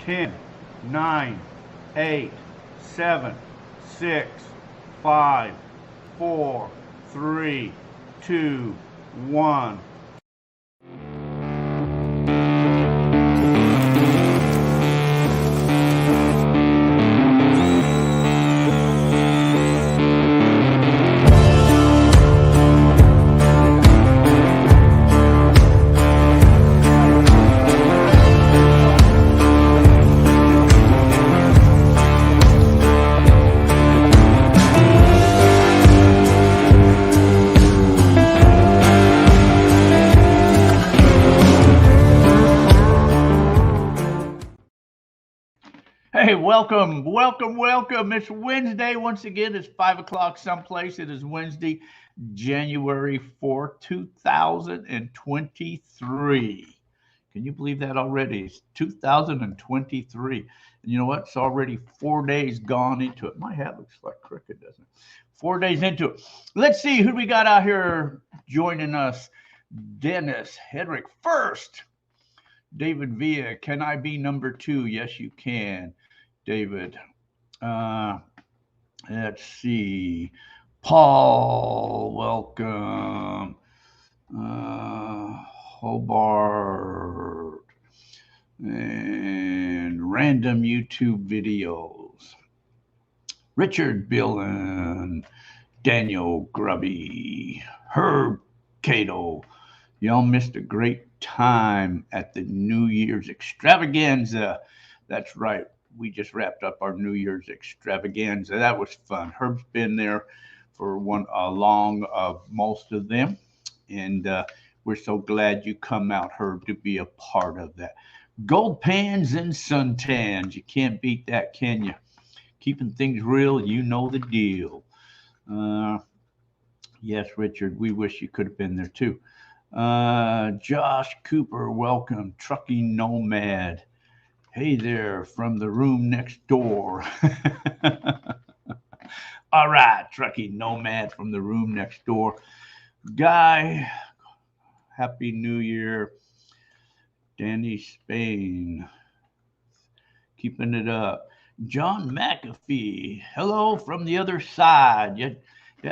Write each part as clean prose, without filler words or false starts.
10, 9, 8, 7, 6, 5, 4, 3, 2, 1. Hey, welcome. It's Wednesday. Once again, it's 5 o'clock someplace. It is Wednesday, January 4th, 2023. Can you believe that already? It's 2023. And you know what? It's already 4 days gone into it. My hat looks like crooked, doesn't it? 4 days into it. Let's see who we got out here joining us. Dennis Hedrick first. David Villa, can I be number 2? Yes, you can, David. Let's see. Paul, welcome. Hobart. And random YouTube videos. Richard Billen. Daniel Grubby. Herb Cato. Y'all missed a great time at the New Year's extravaganza. That's right. We just wrapped up our New Year's extravaganza. That was fun. Herb's been there for along of most of them. And we're so glad you come out, Herb, to be a part of that. Gold pans and suntans. You can't beat that, can you? Keeping things real, you know the deal. Yes, Richard, we wish you could have been there too. Josh Cooper, welcome. Trucking Nomad. Hey there from the room next door. All right, Trucking Nomad from the room next door. Guy, Happy New Year. Danny Spain, keeping it up. John McAfee, hello from the other side. Yeah,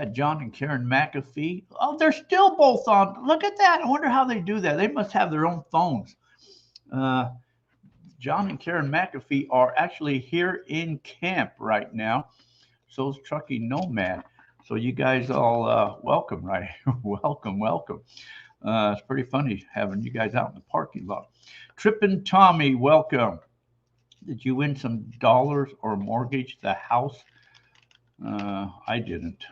John and Karen McAfee. Oh, they're still both on. Look at that. I wonder how they do that. They must have their own phones. John and Karen McAfee are actually here in camp right now. So is Trucking Nomad. So you guys all welcome, right? welcome. It's pretty funny having you guys out in the parking lot. Trippin' Tommy, welcome. Did you win some dollars or mortgage the house? I didn't.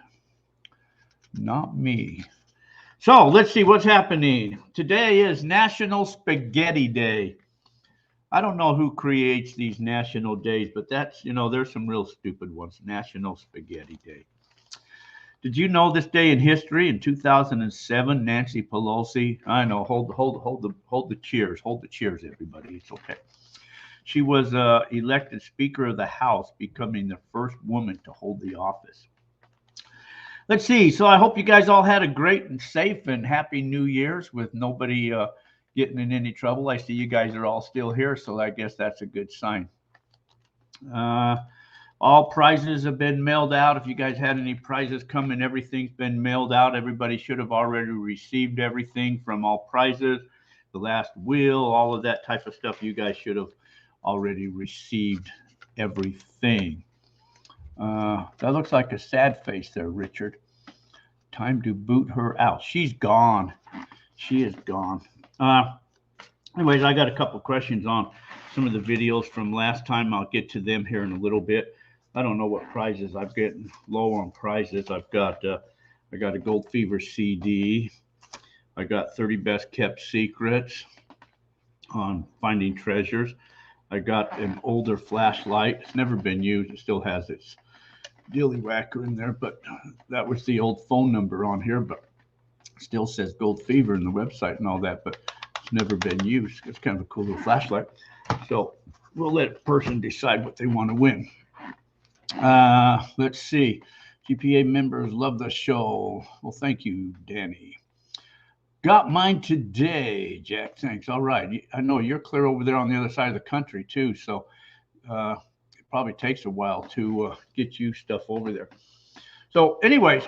Not me. So let's see what's happening. Today is National Spaghetti Day. I don't know who creates these national days, but that's, there's some real stupid ones. National Spaghetti Day. Did you know this day in history? In 2007, Nancy Pelosi, I know, hold the cheers. Hold the cheers, everybody. It's okay. She was elected Speaker of the House, becoming the first woman to hold the office. Let's see. So I hope you guys all had a great and safe and happy New Year's with nobody getting in any trouble. I see you guys are all still here, so I guess that's a good sign. All prizes have been mailed out. If you guys had any prizes coming, everything's been mailed out. Everybody should have already received everything from all prizes, the last will, all of that type of stuff. You guys should have already received everything. That looks like a sad face there, Richard. Time to boot her out. She's gone. She is gone. Anyways, I got a couple questions on some of the videos from last time. I'll get to them here in a little bit. I don't know what prizes I'm getting low on prizes. I got a Gold Fever CD. I got 30 Best Kept Secrets on finding treasures. I got an older flashlight. It's never been used. It still has its dilly whacker in there, but that was the old phone number on here, but still says Gold Fever in the website and all that, but it's never been used. It's kind of a cool little flashlight. So we'll let a person decide what they want to win. Let's see. GPA members love the show. Well, thank you, Danny. Got mine today, Jack. Thanks. All right. I know you're clear over there on the other side of the country too, so it probably takes a while to get you stuff over there. So, anyways,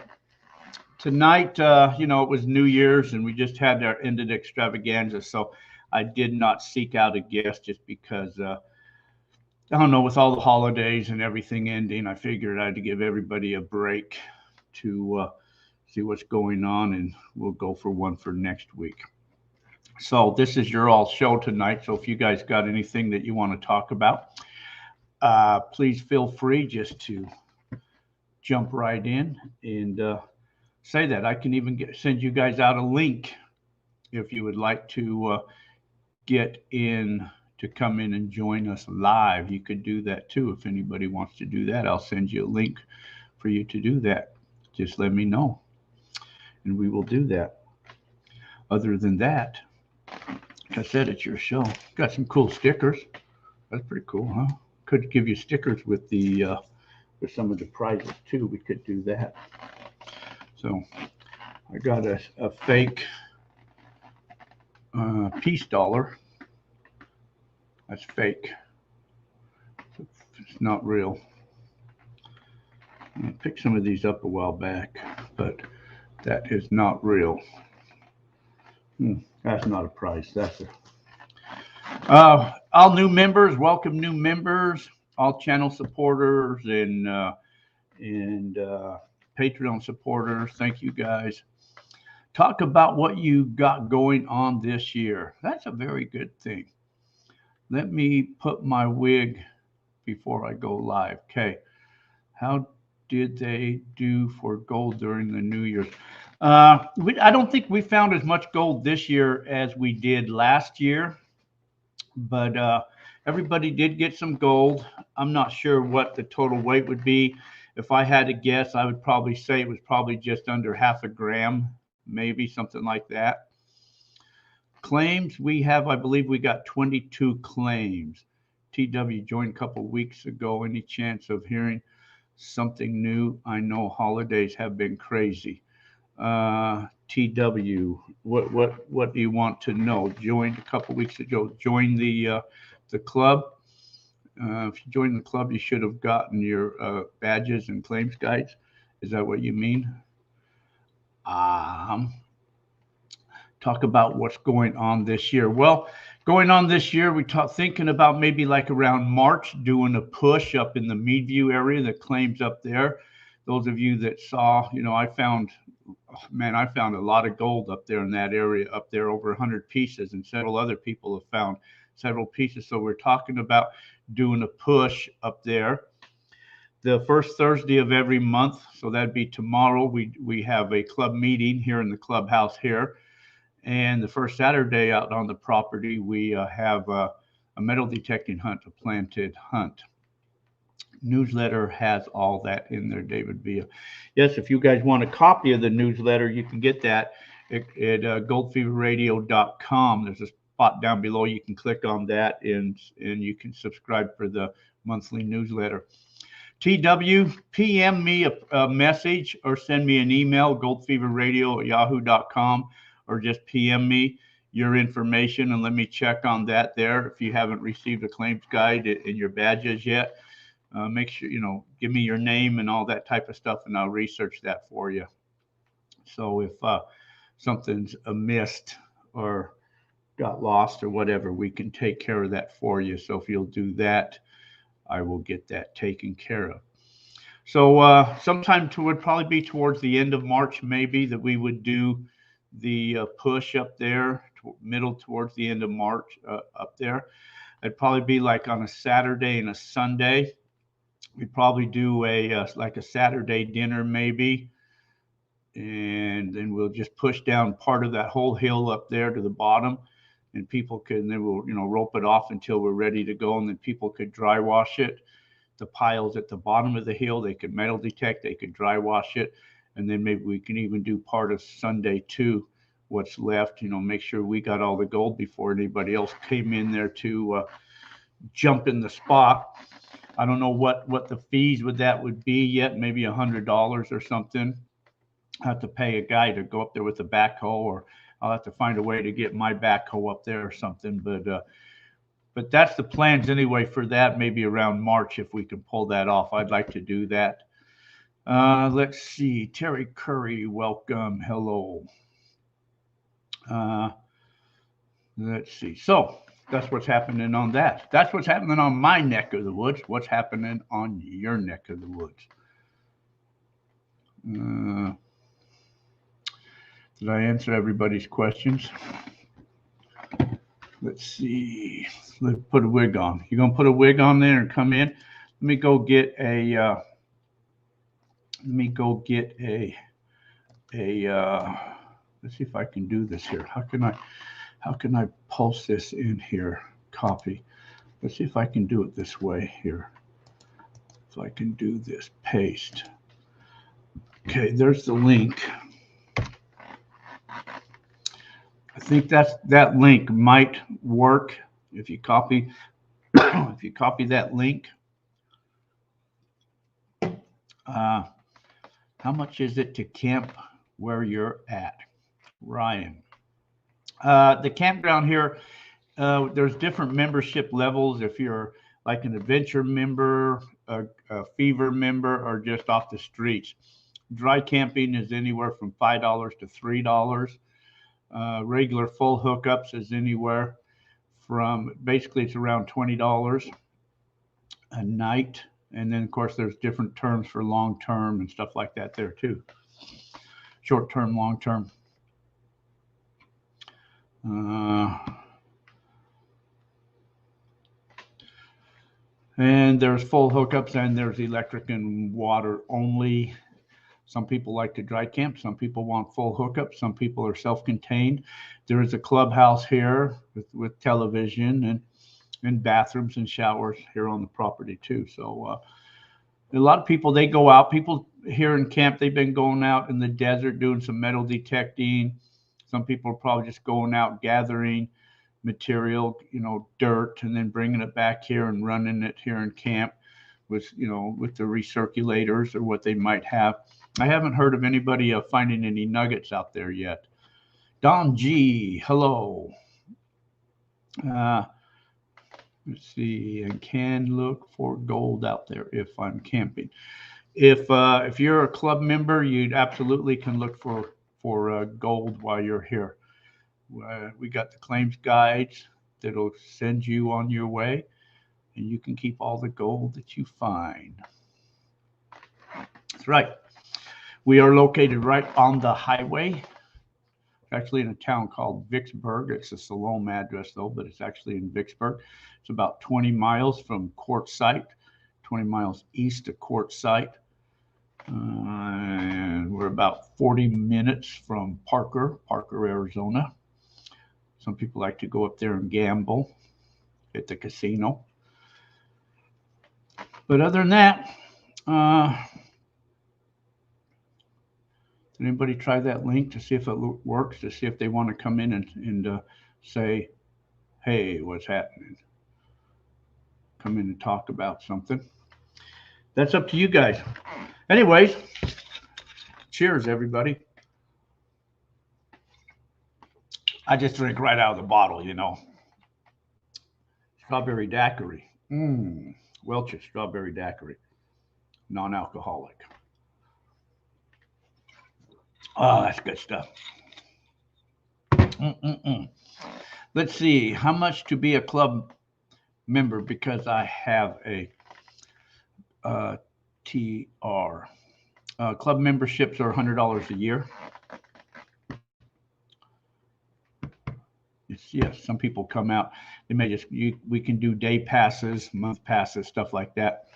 tonight, it was New Year's and we just had our ended extravaganza. So I did not seek out a guest just because, I don't know, with all the holidays and everything ending, I figured I'd give everybody a break to see what's going on, and we'll go for one for next week. So this is your all show tonight. So if you guys got anything that you want to talk about, please feel free just to jump right in and say that. I can even send you guys out a link if you would like to get in to come in and join us live. You could do that too. If anybody wants to do that, I'll send you a link for you to do that. Just let me know and we will do that. Other than that, like I said, it's your show. Got some cool stickers. That's pretty cool, huh? Could give you stickers with the with some of the prizes too. We could do that. So I got a fake peace dollar. That's fake. It's not real. I picked some of these up a while back, but that is not real. That's not a prize. That's all new members. Welcome new members. All channel supporters and Patreon supporters. Thank you guys. Talk about what you got going on this year. That's a very good thing. Let me put my wig before I go live. Okay. How did they do for gold during the New Year's? I don't think we found as much gold this year as we did last year, but everybody did get some gold. I'm not sure what the total weight would be. If I had to guess, I would probably say it was probably just under half a gram, maybe something like that. Claims we have, I believe we got 22 claims. TW joined a couple weeks ago. Any chance of hearing something new? I know holidays have been crazy. TW, what do you want to know? Joined a couple weeks ago. Join the club. If you join the club, you should have gotten your badges and claims guides. Is that what you mean? Talk about what's going on this year. Well, going on this year, we thinking about maybe like around March doing a push up in the Meadview area, the claims up there. Those of you that saw, I found a lot of gold up there in that area, up there over 100 pieces, and several other people have found several pieces. So we're talking about doing a push up there the first Thursday of every month. So that'd be tomorrow. We have a club meeting here in the clubhouse here. And the first Saturday out on the property, we have a metal detecting hunt, a planted hunt. Newsletter has all that in there, David Villa. Yes, if you guys want a copy of the newsletter, you can get that at goldfeverradio.com. There's a spot down below. You can click on that and you can subscribe for the monthly newsletter. TW, PM me a message or send me an email, goldfeverradio@yahoo.com, or just PM me your information and let me check on that there. If you haven't received a claims guide and your badges yet, make sure, give me your name and all that type of stuff, and I'll research that for you. So if something's amiss or got lost or whatever, we can take care of that for you. So if you'll do that, I will get that taken care of. So sometime would probably be towards the end of March, maybe, that we would do the push up there, middle towards the end of March up there. It'd probably be like on a Saturday and a Sunday. We'd probably do like a Saturday dinner maybe, and then we'll just push down part of that whole hill up there to the bottom, and people can, then we'll rope it off until we're ready to go, and then people could dry wash it. The piles at the bottom of the hill, they could metal detect, they could dry wash it, and then maybe we can even do part of Sunday too, what's left, make sure we got all the gold before anybody else came in there to jump in the spot. I don't know what the fees with that would be yet, maybe $100 or something. I have to pay a guy to go up there with a backhoe or I'll have to find a way to get my backhoe up there or something. But that's the plans anyway for that. Maybe around March if we can pull that off. I'd like to do that. Let's see. Terry Curry, welcome. Hello. Let's see. So that's what's happening on that. That's what's happening on my neck of the woods. What's happening on your neck of the woods? Did I answer everybody's questions? Let's see. Let's put a wig on. You gonna put a wig on there and come in? Let me go get a. Let's see if I can do this here. How can I post this in here? Copy. Let's see if I can do it this way here. So I can do this. Paste. Okay, there's the link. I think that link might work if you copy if you copy that link. How much is it to camp where you're at, Ryan? The campground here, there's different membership levels. If you're like an adventure member, a fever member, or just off the streets. Dry camping is anywhere from $5 to $3. Regular full hookups is anywhere from, basically it's around $20 a night. And then of course there's different terms for long term and stuff like that there too. Short term, long term. And there's full hookups and there's electric and water only. Some people like to dry camp. Some people want full hookup. Some people are self-contained. There is a clubhouse here with television and bathrooms and showers here on the property too. So a lot of people, they go out. People here in camp, they've been going out in the desert doing some metal detecting. Some people are probably just going out gathering material, dirt, and then bringing it back here and running it here in camp with the recirculators or what they might have. I haven't heard of anybody finding any nuggets out there yet. Don G, hello. Let's see, and can look for gold out there if I'm camping. If you're a club member, you absolutely can look for gold while you're here. We got the claims guides that'll send you on your way, and you can keep all the gold that you find. That's right. We are located right on the highway. Actually in a town called Vicksburg. It's a Salome address though, but it's actually in Vicksburg. It's about 20 miles from Quartzsite, 20 miles east of Quartzsite. And we're about 40 minutes from Parker, Arizona. Some people like to go up there and gamble at the casino. But other than that, did anybody try that link to see if it works, to see if they want to come in and say, hey, what's happening? Come in and talk about something. That's up to you guys. Anyways, cheers, everybody. I just drink right out of the bottle, Strawberry daiquiri. Welch's strawberry daiquiri. Non-alcoholic. Oh, that's good stuff. Let's see. How much to be a club member? Because I have a TR. Club memberships are $100 a year. Yes, some people come out. They may we can do day passes, month passes, stuff like that.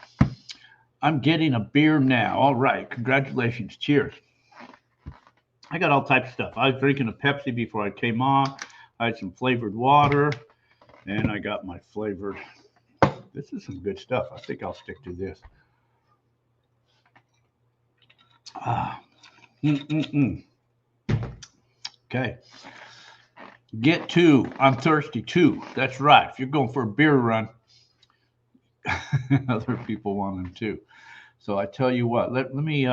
I'm getting a beer now. All right. Congratulations. Cheers. I got all types of stuff. I was drinking a Pepsi before I came on. I had some flavored water, and I got my flavored. This is some good stuff. I think I'll stick to this. Okay. Get two. I'm thirsty too. That's right. If you're going for a beer run, other people want them too. So I tell you what, let me,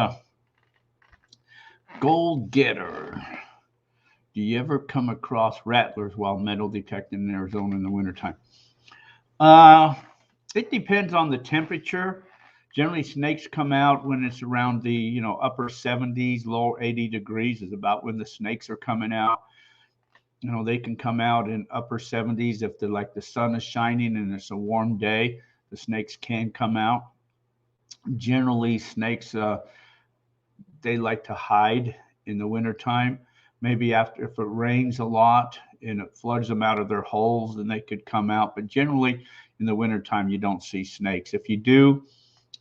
Gold Getter. Do you ever come across rattlers while metal detecting in Arizona in the wintertime? Uh, it depends on the temperature. Generally, snakes come out when it's around the upper 70s, low 80 degrees is about when the snakes are coming out. They can come out in upper 70s if the sun is shining and it's a warm day. The snakes can come out. Generally, snakes they like to hide in the wintertime. Maybe after if it rains a lot and it floods them out of their holes, then they could come out. But generally, in the wintertime, you don't see snakes. If you do,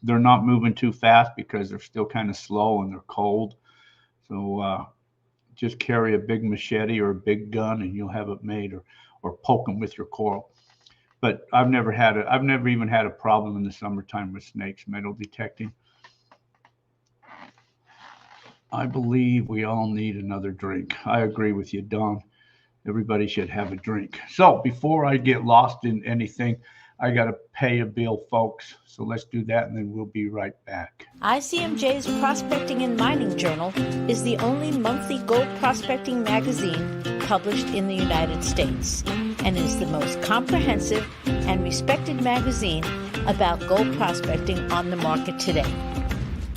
they're not moving too fast because they're still kind of slow and they're cold. So just carry a big machete or a big gun and you'll have it made, or poke them with your coral. But I've never even had a problem in the summertime with snakes metal detecting. I believe we all need another drink. I agree with you, Don. Everybody should have a drink. So before I get lost in anything, I got to pay a bill, folks. So let's do that, and then we'll be right back. ICMJ's Prospecting and Mining Journal is the only monthly gold prospecting magazine published in the United States and is the most comprehensive and respected magazine about gold prospecting on the market today.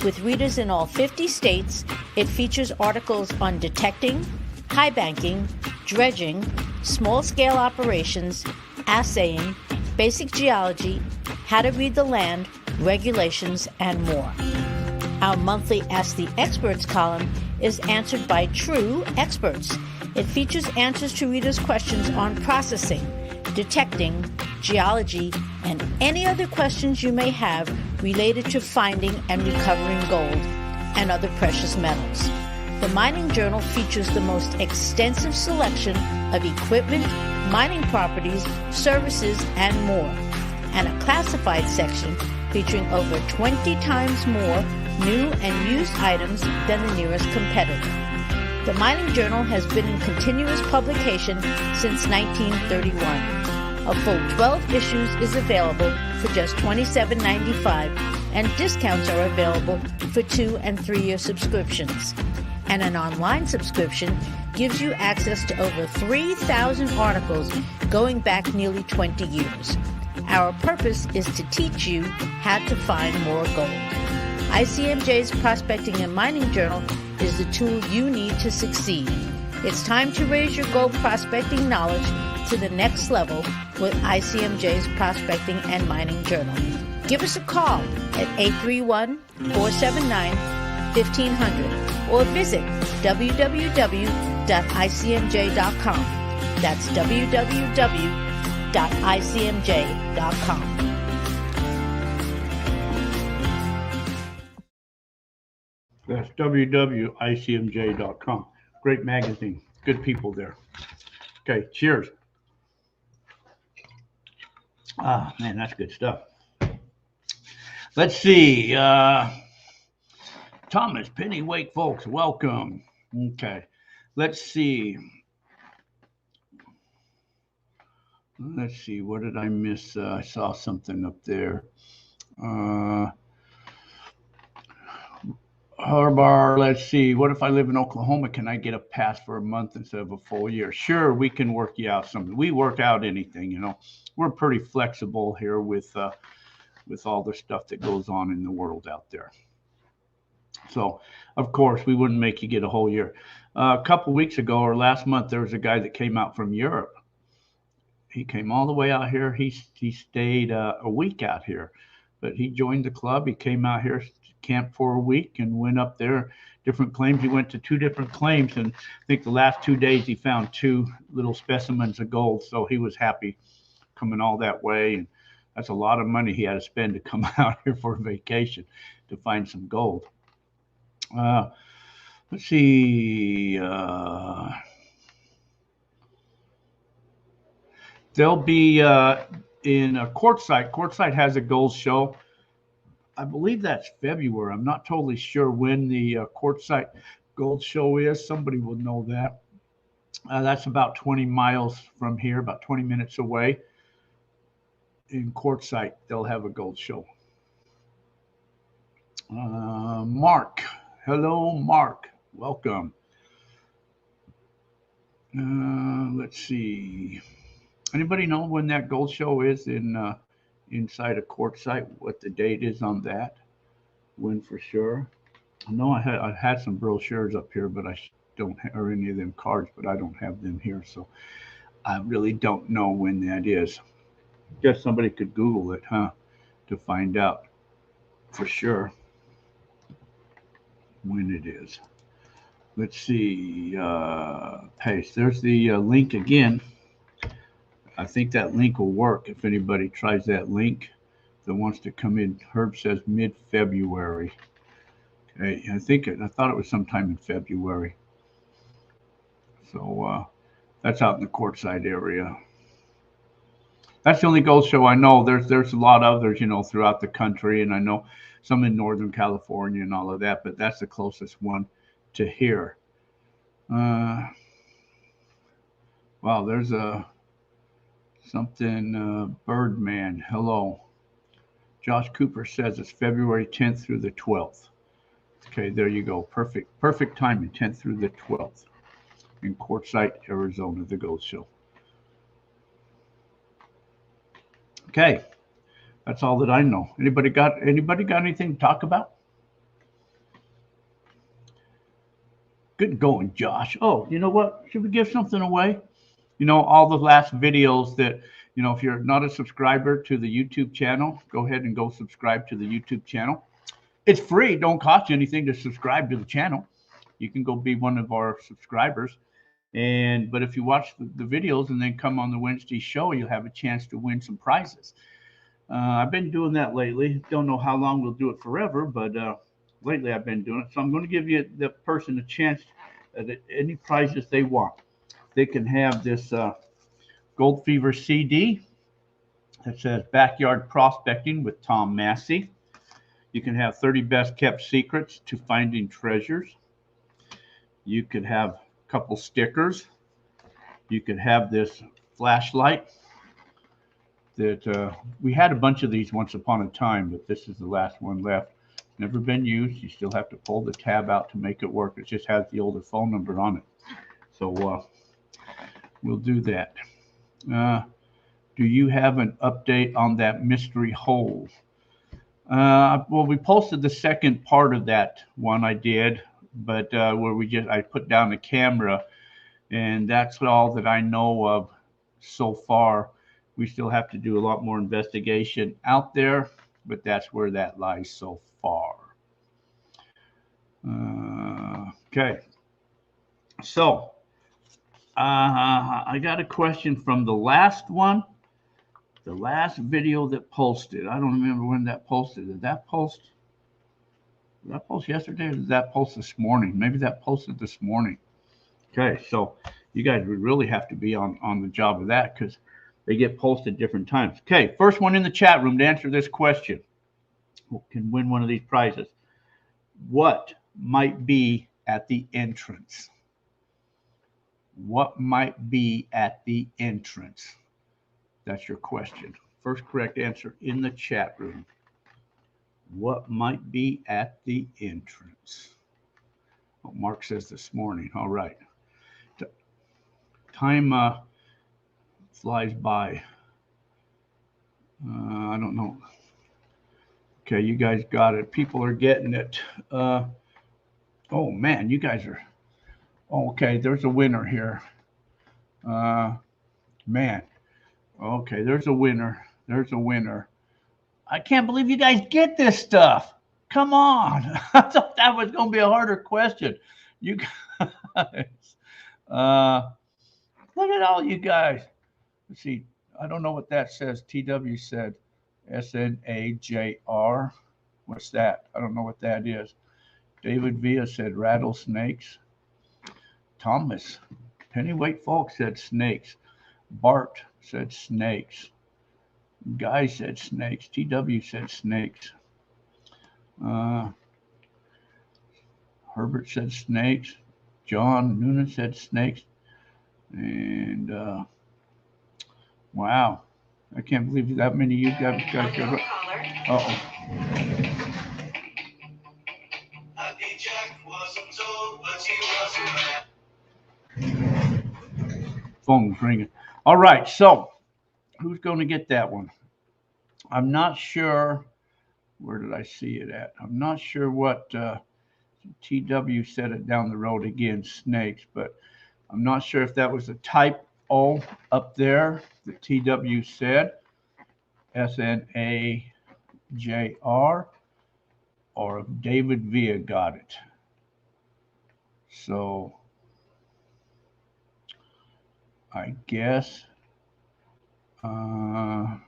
With readers in all 50 states, it features articles on detecting, high banking, dredging, small-scale operations, assaying, basic geology, how to read the land, regulations, and more. Our monthly Ask the Experts column is answered by true experts. It features answers to readers' questions on processing, detecting, geology, and any other questions you may have related to finding and recovering gold and other precious metals. The Mining Journal features the most extensive selection of equipment, mining properties, services, and more, and a classified section featuring over 20 times more new and used items than the nearest competitor. The Mining Journal has been in continuous publication since 1931. A full 12 issues is available for just $27.95, and discounts are available for 2- and 3-year subscriptions. And an online subscription gives you access to over 3,000 articles going back nearly 20 years. Our purpose is to teach you how to find more gold. ICMJ's Prospecting and Mining Journal is the tool you need to succeed. It's time to raise your gold prospecting knowledge to the next level with ICMJ's Prospecting and Mining Journal. Give us a call at 831-479-1500 or visit www.icmj.com. That's www.icmj.com. That's www.icmj.com. Great magazine. Good people there. Okay, cheers. Ah, man, that's good stuff. Let's see. Thomas, Penny Wake, folks, welcome. Okay, let's see. Let's see, what did I miss? I saw something up there. Harbar, let's see. What if I live in Oklahoma? Can I get a pass for a month instead of a full year? Sure, we can work you out something. We work out anything, you know. We're pretty flexible here with all the stuff that goes on in the world out there. So, of course, we wouldn't make you get a whole year. A couple weeks ago or last month, there was a guy that came out from Europe. He came all the way out here. He stayed a week out here, but he joined the club. He came out here, camped for a week, and went up there. Different claims. He went to 2 different claims, and I think the last 2 days he found 2 little specimens of gold. So he was happy coming all that way, and that's a lot of money he had to spend to come out here for a vacation to find some gold. Let's see. They'll be in a Quartzsite. Quartzsite has a gold show. I believe that's February. I'm not totally sure when the Quartzsite gold show is. Somebody will know that. That's about 20 miles from here, about 20 minutes away. In Quartzsite, they'll have a gold show. Mark. Hello, Mark. Welcome. Let's see. Anybody know when that gold show is in inside a quartzite? What the date is on that? When for sure? I know I had some brochures up here, but I don't have or any of them cards, but I don't have them here, so I really don't know when that is. Guess somebody could Google it, huh, to find out for sure when it is. Let's see. Paste. There's the link again. I think that link will work if anybody tries that link that wants to come in. Herb says mid-February. Okay, I thought it was sometime in February. So that's out in the Quartzsite area. That's the only gold show I know. There's a lot of others, throughout the country, and I know some in Northern California and all of that. But that's the closest one to here. Wow, there's a something Birdman. Hello, Josh Cooper says it's February 10th through the 12th. Okay, there you go. Perfect timing, 10th through the 12th in Quartzsite, Arizona, the Gold Show. Okay, that's all that I know. Anybody got anything to talk about? Good going, Josh. Oh, you know what? Should we give something away? All the last videos that, if you're not a subscriber to the YouTube channel, go ahead and go subscribe to the YouTube channel. It's free. Don't cost you anything to subscribe to the channel. You can go be one of our subscribers. But if you watch the videos and then come on the Wednesday show, you'll have a chance to win some prizes. I've been doing that lately. Don't know how long we'll do it forever, but lately I've been doing it. So I'm going to give the person a chance at any prizes they want. They can have this Gold Fever CD that says Backyard Prospecting with Tom Massey. You can have 30 Best Kept Secrets to Finding Treasures. You could have a couple stickers. You could have this flashlight that we had a bunch of these once upon a time, but this is the last one left. Never been used. You still have to pull the tab out to make it work. It just has the older phone number on it. So we'll do that. Do you have an update on that mystery hole? Well, we posted the second part of that one I did, but where I put down the camera, and that's all that I know of so far. We still have to do a lot more investigation out there, but that's where that lies so far. Okay. So I got a question from the last one, the last video that posted. I don't remember when that posted. Did that post yesterday, or did that post this morning? Maybe that posted this morning. Okay, so you guys would really have to be on the job of that, because they get posted different times. Okay, first one in the chat room to answer this question can win one of these prizes. What might be at the entrance? What might be at the entrance? That's your question. First correct answer in the chat room. What might be at the entrance? Oh, Mark says this morning. All right. Time flies by. I don't know. Okay, you guys got it. People are getting it. Oh, man, you guys are. Oh, okay, there's a winner here. Man. Okay, there's a winner. There's a winner. I can't believe you guys get this stuff. Come on. I thought that was going to be a harder question. You guys. Look at all you guys. Let's see. I don't know what that says. TW said SNAJR. What's that? I don't know what that is. David Villa said rattlesnakes. Thomas Pennyweight Folk said snakes. Bart said snakes. Guy said snakes. TW said snakes. Herbert said snakes. John Noonan said snakes. And wow, I can't believe that many of you guys got. Uh-oh. phone's ringing. All right, so who's going to get that one? I'm not sure. Where did I see it at? I'm not sure what TW said it down the road again, snakes, but I'm not sure if that was a typo up there that TW said, SNAJR, or if David Villa got it. So I guess I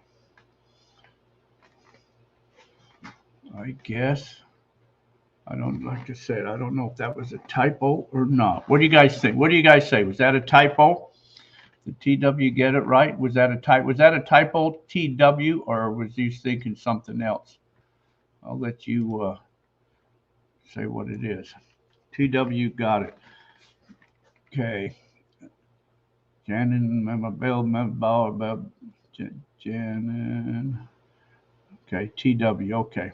don't, like I said, I don't know if that was a typo or not. What do you guys think? What do you guys say? Was that a typo? Did TW get it right? Was that a typo, TW, or was he thinking something else? I'll let you say what it is. TW got it. Okay. Janin, Janin. Okay, TW. Okay.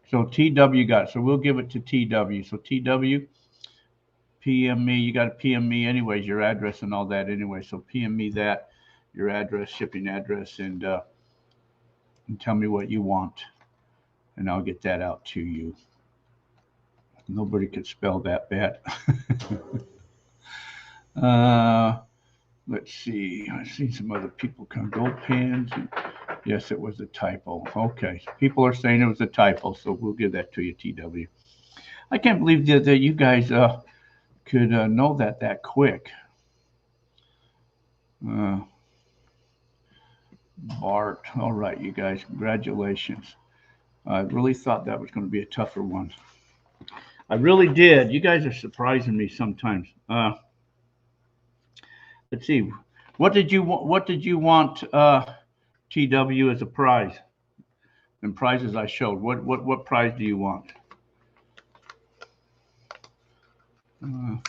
So TW got it. So we'll give it to TW. So TW, PM me. You got to PM me anyways, your address and all that anyway. So PM me that, your address, shipping address, and tell me what you want, and I'll get that out to you. Nobody could spell that bad. Let's see. I've seen some other people come. Gold pans. Yes, it was a typo. Okay. People are saying it was a typo, so we'll give that to you, TW. I can't believe that you guys could know that quick. Bart. All right, you guys. Congratulations. I really thought that was going to be a tougher one. I really did. You guys are surprising me sometimes. Let's see. What did you want, TW, as a prize? And prizes I showed. What prize do you want?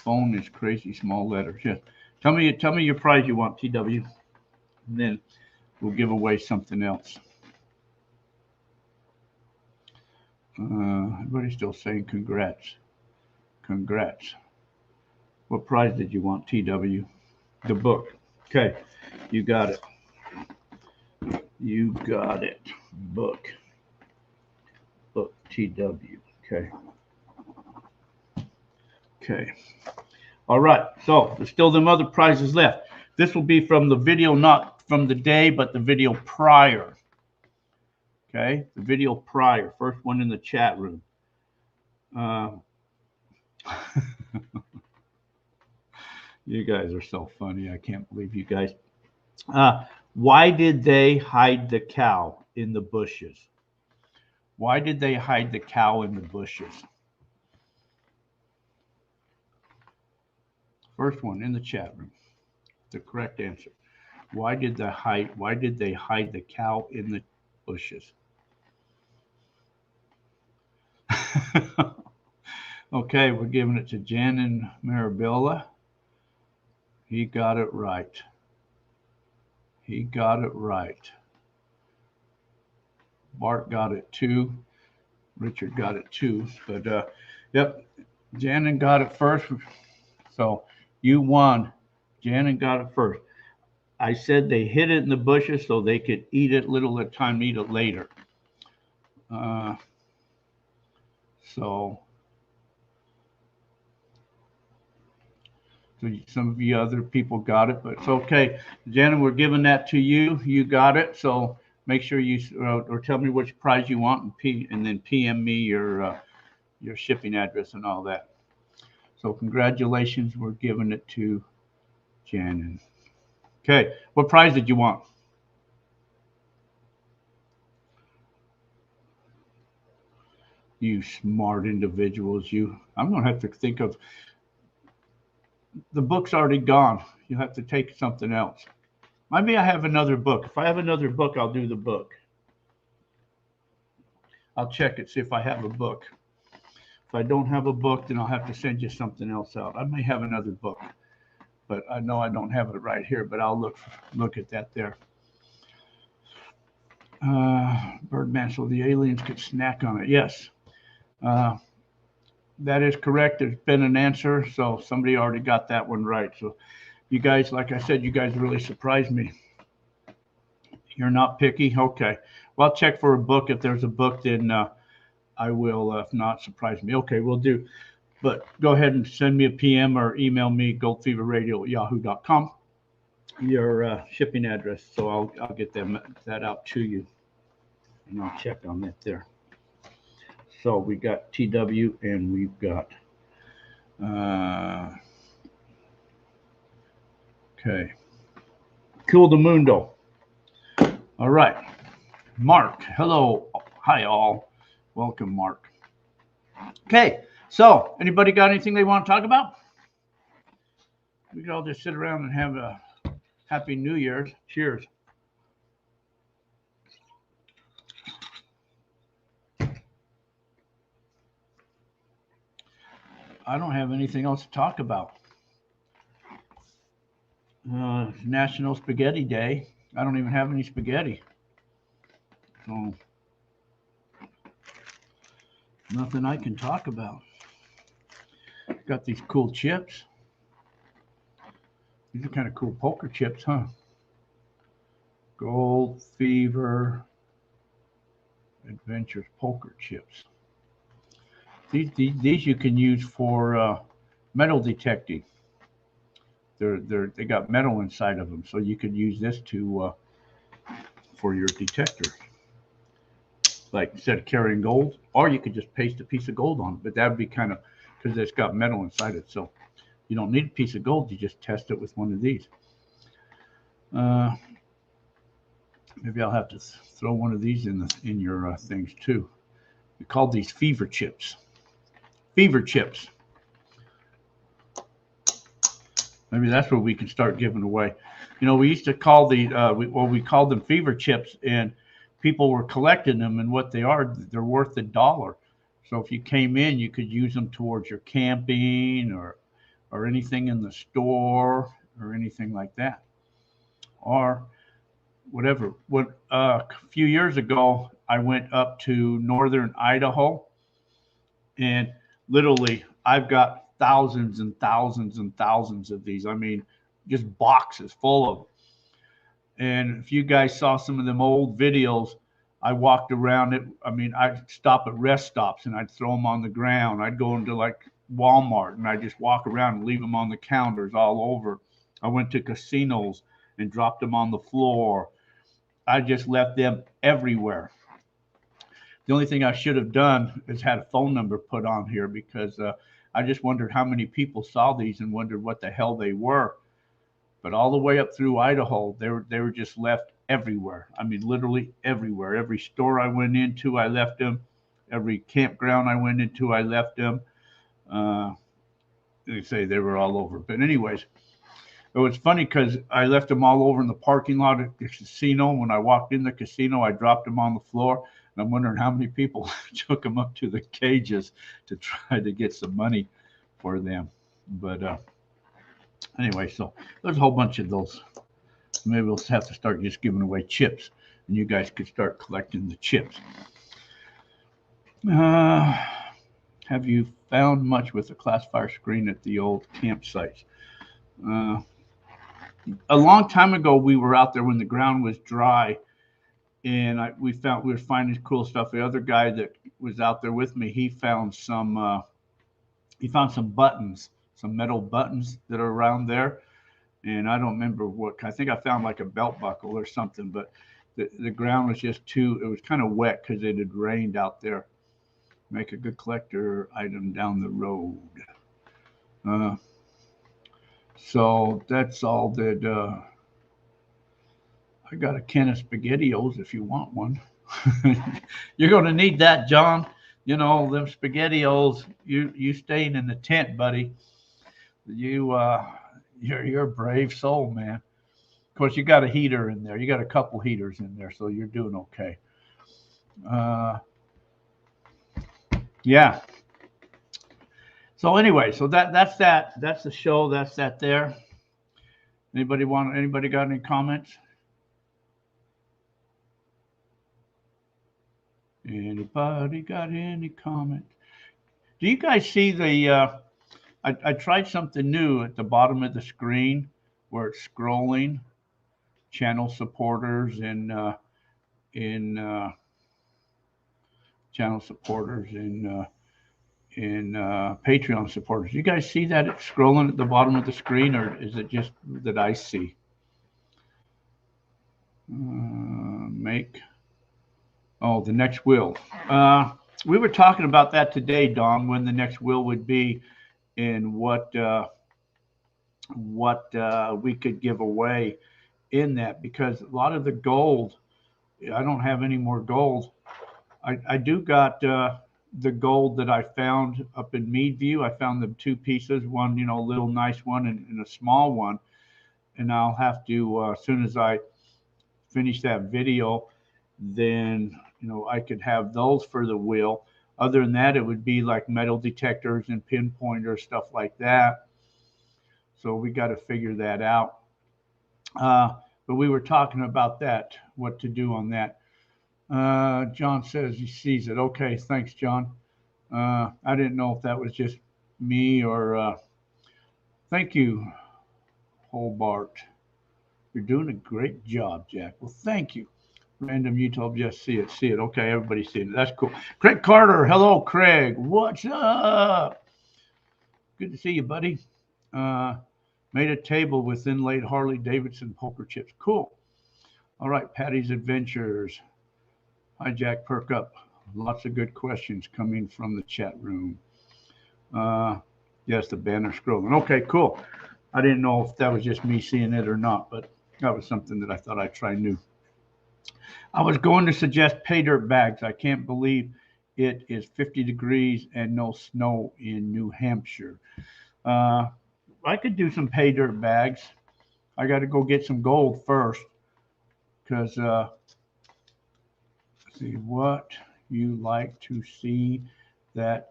Phone is crazy small letters. Yeah. Tell me your prize you want, TW, and then we'll give away something else. Everybody's still saying congrats. Congrats. What prize did you want, TW? The book. Okay, you got it. You got it. Book. Book, TW. Okay. Okay. All right. So there's still them other prizes left. This will be from the video, not from the day, but the video prior. Okay. The video prior. First one in the chat room. You guys are so funny. I can't believe you guys. Why did they hide the cow in the bushes? Why did they hide the cow in the bushes? First one in the chat room. The correct answer. Why did they hide the cow in the bushes? Okay, we're giving it to Jan and Marabella. He got it right. He got it right. Bart got it too. Richard got it too. But yep, Janin got it first. So you won. Janin got it first. I said they hid it in the bushes so they could eat it little at a time, eat it later. So some of you other people got it, but it's okay. Janet, we're giving that to you. You got it. So make sure you or tell me which prize you want, and then PM me your shipping address and all that. So congratulations, we're giving it to Janet. Okay, what prize did you want? You smart individuals, you. I'm gonna have to think of. The book's already gone. You have to take something else. Maybe I have another book. If I have another book, I'll do the book. I'll check it, see if I have a book. If I don't have a book, then I'll have to send you something else out. I may have another book, but I know I don't have it right here, but I'll look at that there. Birdman, so the aliens could snack on it. Yes. That is correct. There's been an answer, so somebody already got that one right. So You guys, like I said, you guys really surprised me. You're not picky? Okay. Well, I'll check for a book. If there's a book, then I will. If not, surprise me. Okay, we'll do. But go ahead and send me a PM or email me, goldfeverradio@yahoo.com, your shipping address. So I'll get that out to you. And I'll check on that there. So we got TW and we've got, okay, Cool the Mundo. All right. Mark, hello. Hi, all. Welcome, Mark. Okay, so anybody got anything they want to talk about? We could all just sit around and have a happy New Year's. Cheers. I don't have anything else to talk about. National Spaghetti Day. I don't even have any spaghetti. So nothing I can talk about. Got these cool chips. These are kind of cool poker chips, huh? Gold Fever Adventures poker chips. These you can use for metal detecting. They got metal inside of them, so you could use this to for your detector. Like instead of carrying gold, or you could just paste a piece of gold on it, but that would be kind of, because it's got metal inside it, so you don't need a piece of gold. You just test it with one of these. Maybe I'll have to throw one of these in your things too. We call these fever chips. Fever chips. Maybe that's what we can start giving away. You know, we used to call we called them fever chips, and people were collecting them, and what they are, they're worth $1. So if you came in, you could use them towards your camping or anything in the store or anything like that, or whatever. A few years ago, I went up to northern Idaho, and literally I've got thousands and thousands and thousands of these. I mean, just boxes full of them. And if you guys saw some of them old videos, I walked around it. I mean, I'd stop at rest stops and I'd throw them on the ground. I'd go into like Walmart and I'd just walk around and leave them on the counters all over. I went to casinos and dropped them on the floor. I just left them everywhere. The only thing I should have done is had a phone number put on here, because I just wondered how many people saw these and wondered what the hell they were. But all the way up through Idaho, they were just left everywhere. I mean, literally everywhere. Every store I went into, I left them. Every campground I went into, I left them. They say they were all over. But anyways, it was funny because I left them all over in the parking lot at the casino. When I walked in the casino, I dropped them on the floor. And I'm wondering how many people took them up to the cages to try to get some money for them. But anyway, so there's a whole bunch of those. Maybe we'll have to start just giving away chips, and you guys could start collecting the chips. Have you found much with the classifier screen at the old campsites? A long time ago, we were out there when the ground was dry, and we were finding cool stuff. The other guy that was out there with me, he found some buttons, some metal buttons that are around there. And I don't remember what, I think I found like a belt buckle or something, but the ground was just it was kind of wet because it had rained out there. Make a good collector item down the road. So that's all that, I got a can of SpaghettiOs if you want one. You're going to need that, John. You know, them SpaghettiOs, you staying in the tent, buddy. You're a brave soul, man. Of course, you got a heater in there. You got a couple heaters in there, so you're doing okay. Yeah. So anyway, so that's that. That's the show. That's that there. Anybody got any comments? Anybody got any comments? Do you guys see the I tried something new at the bottom of the screen where it's scrolling, channel supporters in channel supporters in Patreon supporters. You guys see that it's scrolling at the bottom of the screen, or is it just that I see? Make the next will. We were talking about that today, Don, when the next will would be and what we could give away in that, because a lot of the gold, I don't have any more gold. I do got the gold that I found up in Meadview. I found them two pieces, one, a little nice one and a small one. And I'll have to, as soon as I finish that video, then, I could have those for the wheel. Other than that, it would be like metal detectors and pinpointers, stuff like that. So we got to figure that out. But we were talking about that, what to do on that. John says he sees it. Okay, thanks, John. I didn't know if that was just me or thank you, Hobart. You're doing a great job, Jack. Well, thank you. Random YouTube, just see it. See it. Okay, everybody's seeing it. That's cool. Craig Carter. Hello, Craig. What's up? Good to see you, buddy. Made a table with inlaid Harley Davidson poker chips. Cool. All right, Patty's Adventures. Hi, Jack. Perk up. Lots of good questions coming from the chat room. Yes, the banner scrolling. Okay, cool. I didn't know if that was just me seeing it or not, but that was something that I thought I'd try new. I was going to suggest pay dirt bags. I can't believe it is 50 degrees and no snow in New Hampshire. I could do some pay dirt bags. I got to go get some gold first, because see what you like to see that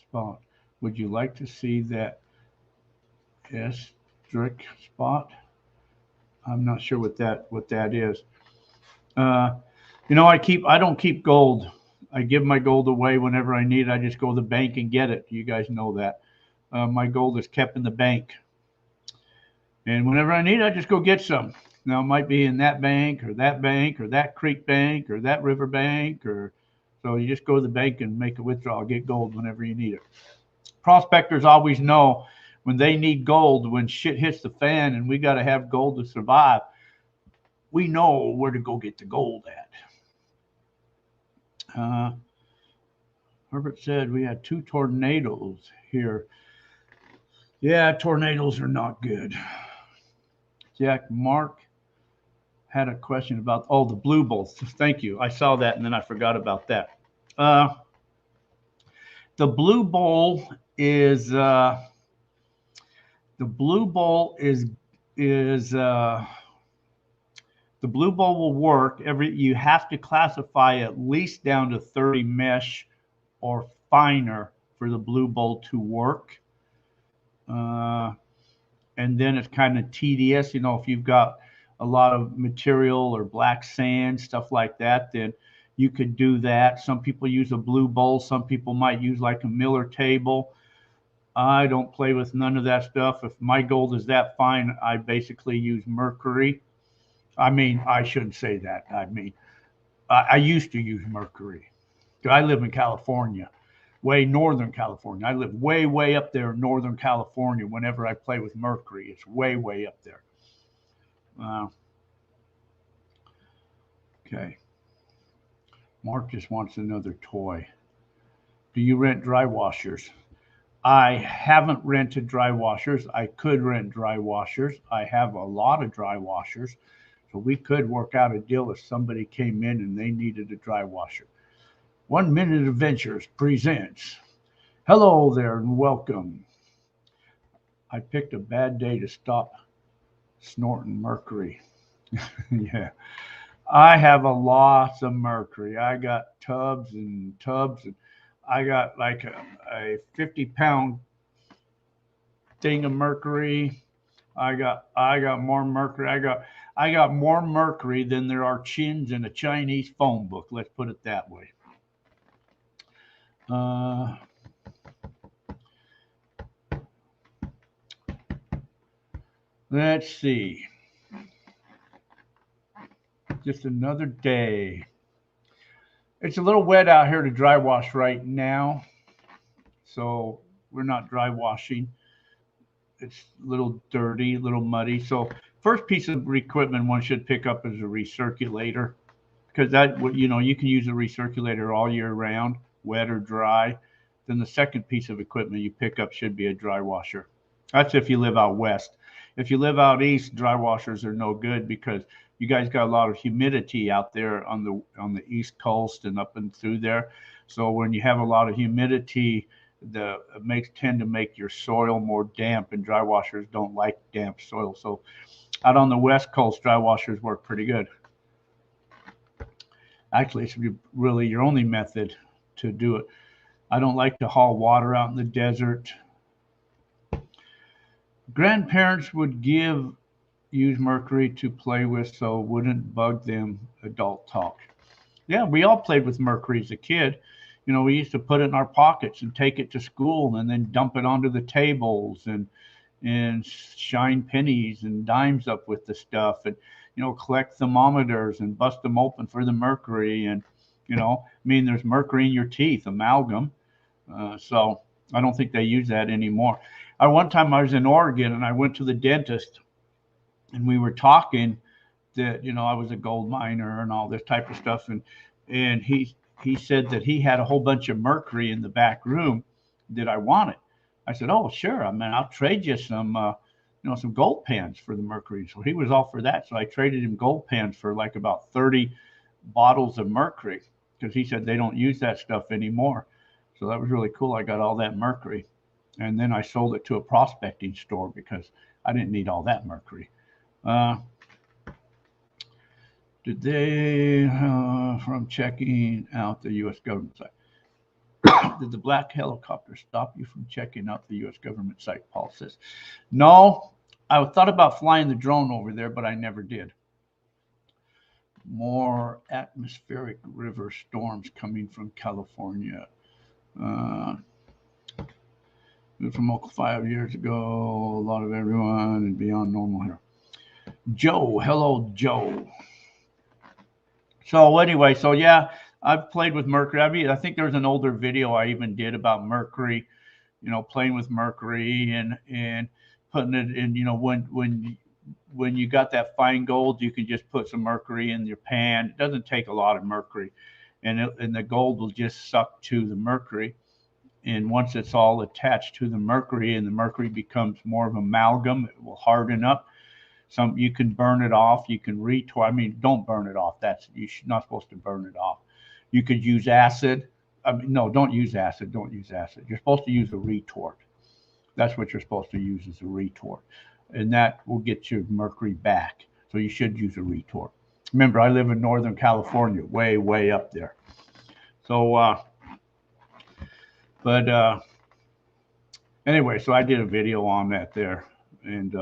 spot. Would you like to see that strict spot? I'm not sure what that is. I don't keep gold. I give my gold away whenever I need it. I just go to the bank and get it. You guys know that. My gold is kept in the bank. And whenever I need it, I just go get some. Now, it might be in that bank or that creek bank or that river bank. So you just go to the bank and make a withdrawal, get gold whenever you need it. Prospectors always know when they need gold, when shit hits the fan and we got to have gold to survive, we know where to go get the gold at. Herbert said we had 2 tornadoes here. Yeah, tornadoes are not good. Jack, Mark had a question about, the blue bowls. Thank you. I saw that and then I forgot about that. The blue bowl is the blue bowl will work. You have to classify at least down to 30 mesh or finer for the blue bowl to work. And then it's kind of tedious, if you've got a lot of material or black sand, stuff like that, then you could do that. Some people use a blue bowl. Some people might use like a Miller table. I don't play with none of that stuff. If my gold is that fine, I basically use mercury. I mean, I shouldn't say that. I mean, I used to use mercury. I live in California, way northern California. I live way, way up there in northern California. Whenever I play with mercury, it's way, way up there. Okay. Mark just wants another toy. Do you rent dry washers? I haven't rented dry washers. I could rent dry washers. I have a lot of dry washers. So we could work out a deal if somebody came in and they needed a dry washer. 1 Minute Adventures presents. Hello there and welcome. I picked a bad day to stop snorting mercury. Yeah. I have a lot of mercury. I got tubs and tubs, and I got like a 50-pound thing of mercury. I got more mercury. I got more mercury than there are chins in a Chinese phone book. Let's put it that way. Let's see. Just another day. It's a little wet out here to dry wash right now, so we're not dry washing. It's a little dirty, a little muddy. So first piece of equipment one should pick up is a recirculator, because that you can use a recirculator all year round, wet or dry. Then the second piece of equipment you pick up should be a dry washer. That's if you live out west. If you live out east, dry washers are no good because you guys got a lot of humidity out there on the east coast and up and through there. So when you have a lot of humidity, the it makes tend to make your soil more damp, and dry washers don't like damp soil. So out on the west coast, dry washers work pretty good. Actually, it's really your only method to do it. I don't like to haul water out in the desert. Grandparents would use mercury to play with so it wouldn't bug them. Adult talk. Yeah, we all played with mercury as a kid. We used to put it in our pockets and take it to school and then dump it onto the tables and shine pennies and dimes up with the stuff, and collect thermometers and bust them open for the mercury. And there's mercury in your teeth, amalgam. So I don't think they use that anymore. One time I was in Oregon and I went to the dentist, and we were talking that I was a gold miner and all this type of stuff, and he said that he had a whole bunch of mercury in the back room that I wanted. I said, "Oh, sure. I mean, I'll trade you some gold pans for the mercury." So he was all for that. So I traded him gold pans for like about 30 bottles of mercury, because he said they don't use that stuff anymore. So that was really cool. I got all that mercury, and then I sold it to a prospecting store because I didn't need all that mercury. Uh, did they, from checking out the U.S. government site? Did the black helicopter stop you from checking out the U.S. government site? Paul says. No, I thought about flying the drone over there, but I never did. More atmospheric river storms coming from California. Moved from Oakland 5 years ago. A lot of everyone and beyond normal here. Joe, hello, Joe. So anyway, so yeah, I've played with mercury. I mean, I think there's an older video I even did about mercury, playing with mercury and putting it in. When you got that fine gold, you can just put some mercury in your pan. It doesn't take a lot of mercury, and the gold will just suck to the mercury. And once it's all attached to the mercury and the mercury becomes more of amalgam, it will harden up. You can burn it off. You can retort. I mean, don't burn it off. You're not supposed to burn it off. You could use acid. I mean, no, don't use acid. Don't use acid. You're supposed to use a retort. That's what you're supposed to use, is a retort, and that will get your mercury back. So you should use a retort. Remember, I live in Northern California, way, way up there. So, but anyway, so I did a video on that there, and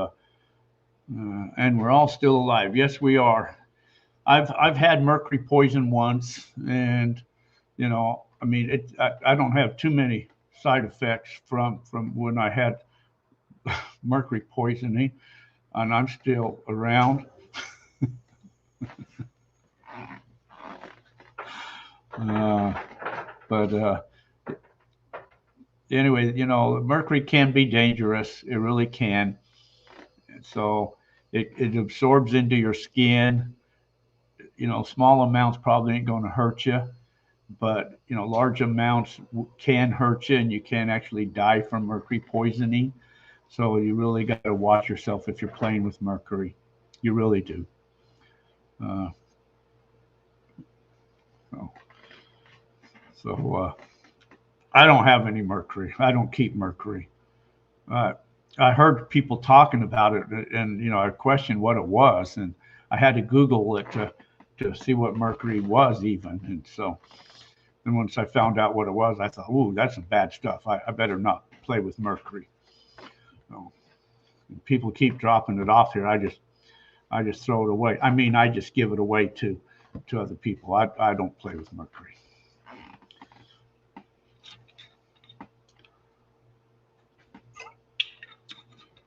we're all still alive. Yes, we are. I've had mercury poison once, and I mean, I don't have too many side effects from when I had mercury poisoning, and I'm still around. But anyway, mercury can be dangerous. It really can. So it absorbs into your skin. Small amounts probably ain't going to hurt you, but large amounts can hurt you, and you can actually die from mercury poisoning. So you really got to watch yourself if you're playing with mercury. You really do. Uh, so I don't have any mercury. I don't keep mercury. I heard people talking about it, and I questioned what it was, and I had to Google it to see what mercury was even. And so then once I found out what it was, I thought, ooh, that's some bad stuff. I better not play with mercury. So people keep dropping it off here. I just throw it away. I mean, I just give it away to other people. I don't play with mercury.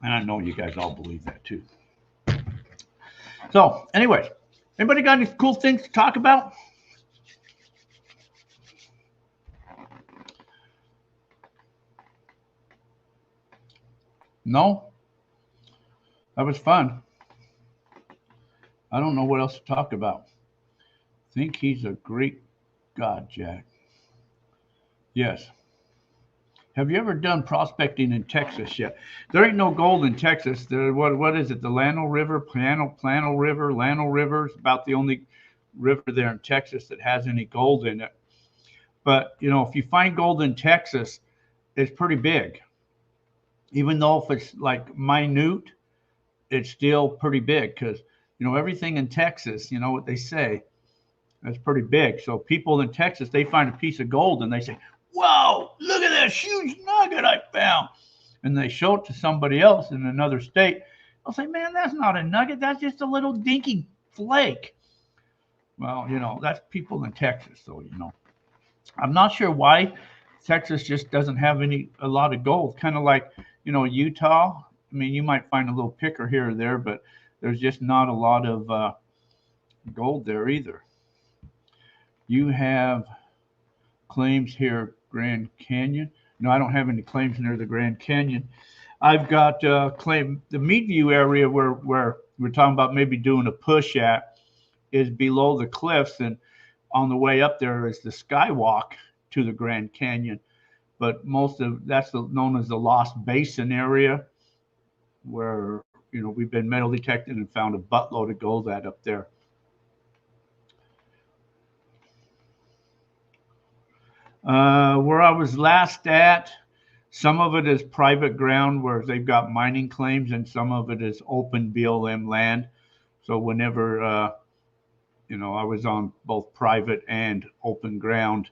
And I know you guys all believe that too. So, anyways, anybody got any cool things to talk about? No? That was fun. I don't know what else to talk about. Think he's a great God, Jack. Yes. Have you ever done prospecting in Texas yet? There ain't no gold in Texas. What is it? The Llano River, Plano River, Llano River is about the only river there in Texas that has any gold in it. But you know, if you find gold in Texas, it's pretty big. Even though if it's like minute, it's still pretty big because you know everything in Texas. You know what they say. That's pretty big. So people in Texas, they find a piece of gold and they say, "Whoa, look at this huge nugget I found." And they show it to somebody else in another state. They'll say, "Man, that's not a nugget. That's just a little dinky flake." Well, you know, that's people in Texas. So, you know, I'm not sure why Texas just doesn't have a lot of gold. Kind of like, you know, Utah. I mean, you might find a little picker here or there, but there's just not a lot of gold there either. You have claims here, Grand Canyon. No, I don't have any claims near the Grand Canyon. I've got claim the Meadview area where we're talking about maybe doing a push at is below the cliffs, and on the way up there is the skywalk to the Grand Canyon. But most of that's known as the Lost Basin area, where you know we've been metal detected and found a buttload of gold at up there. Where I was last at, some of it is private ground where they've got mining claims, and some of it is open BLM land. So whenever you know, I was on both private and open ground.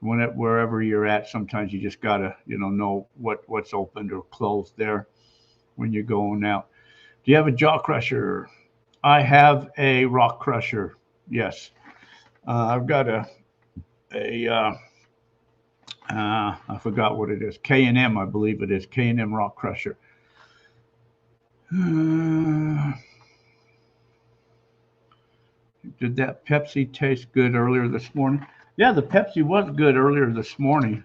Wherever you're at, sometimes you just gotta, you know what's open or closed there when you're going out. Do you have a jaw crusher? I have a rock crusher. Yes, I've got a I forgot what it is. K&M, I believe it is. K&M rock crusher. Did that Pepsi taste good earlier this morning? Yeah, the Pepsi was good earlier this morning.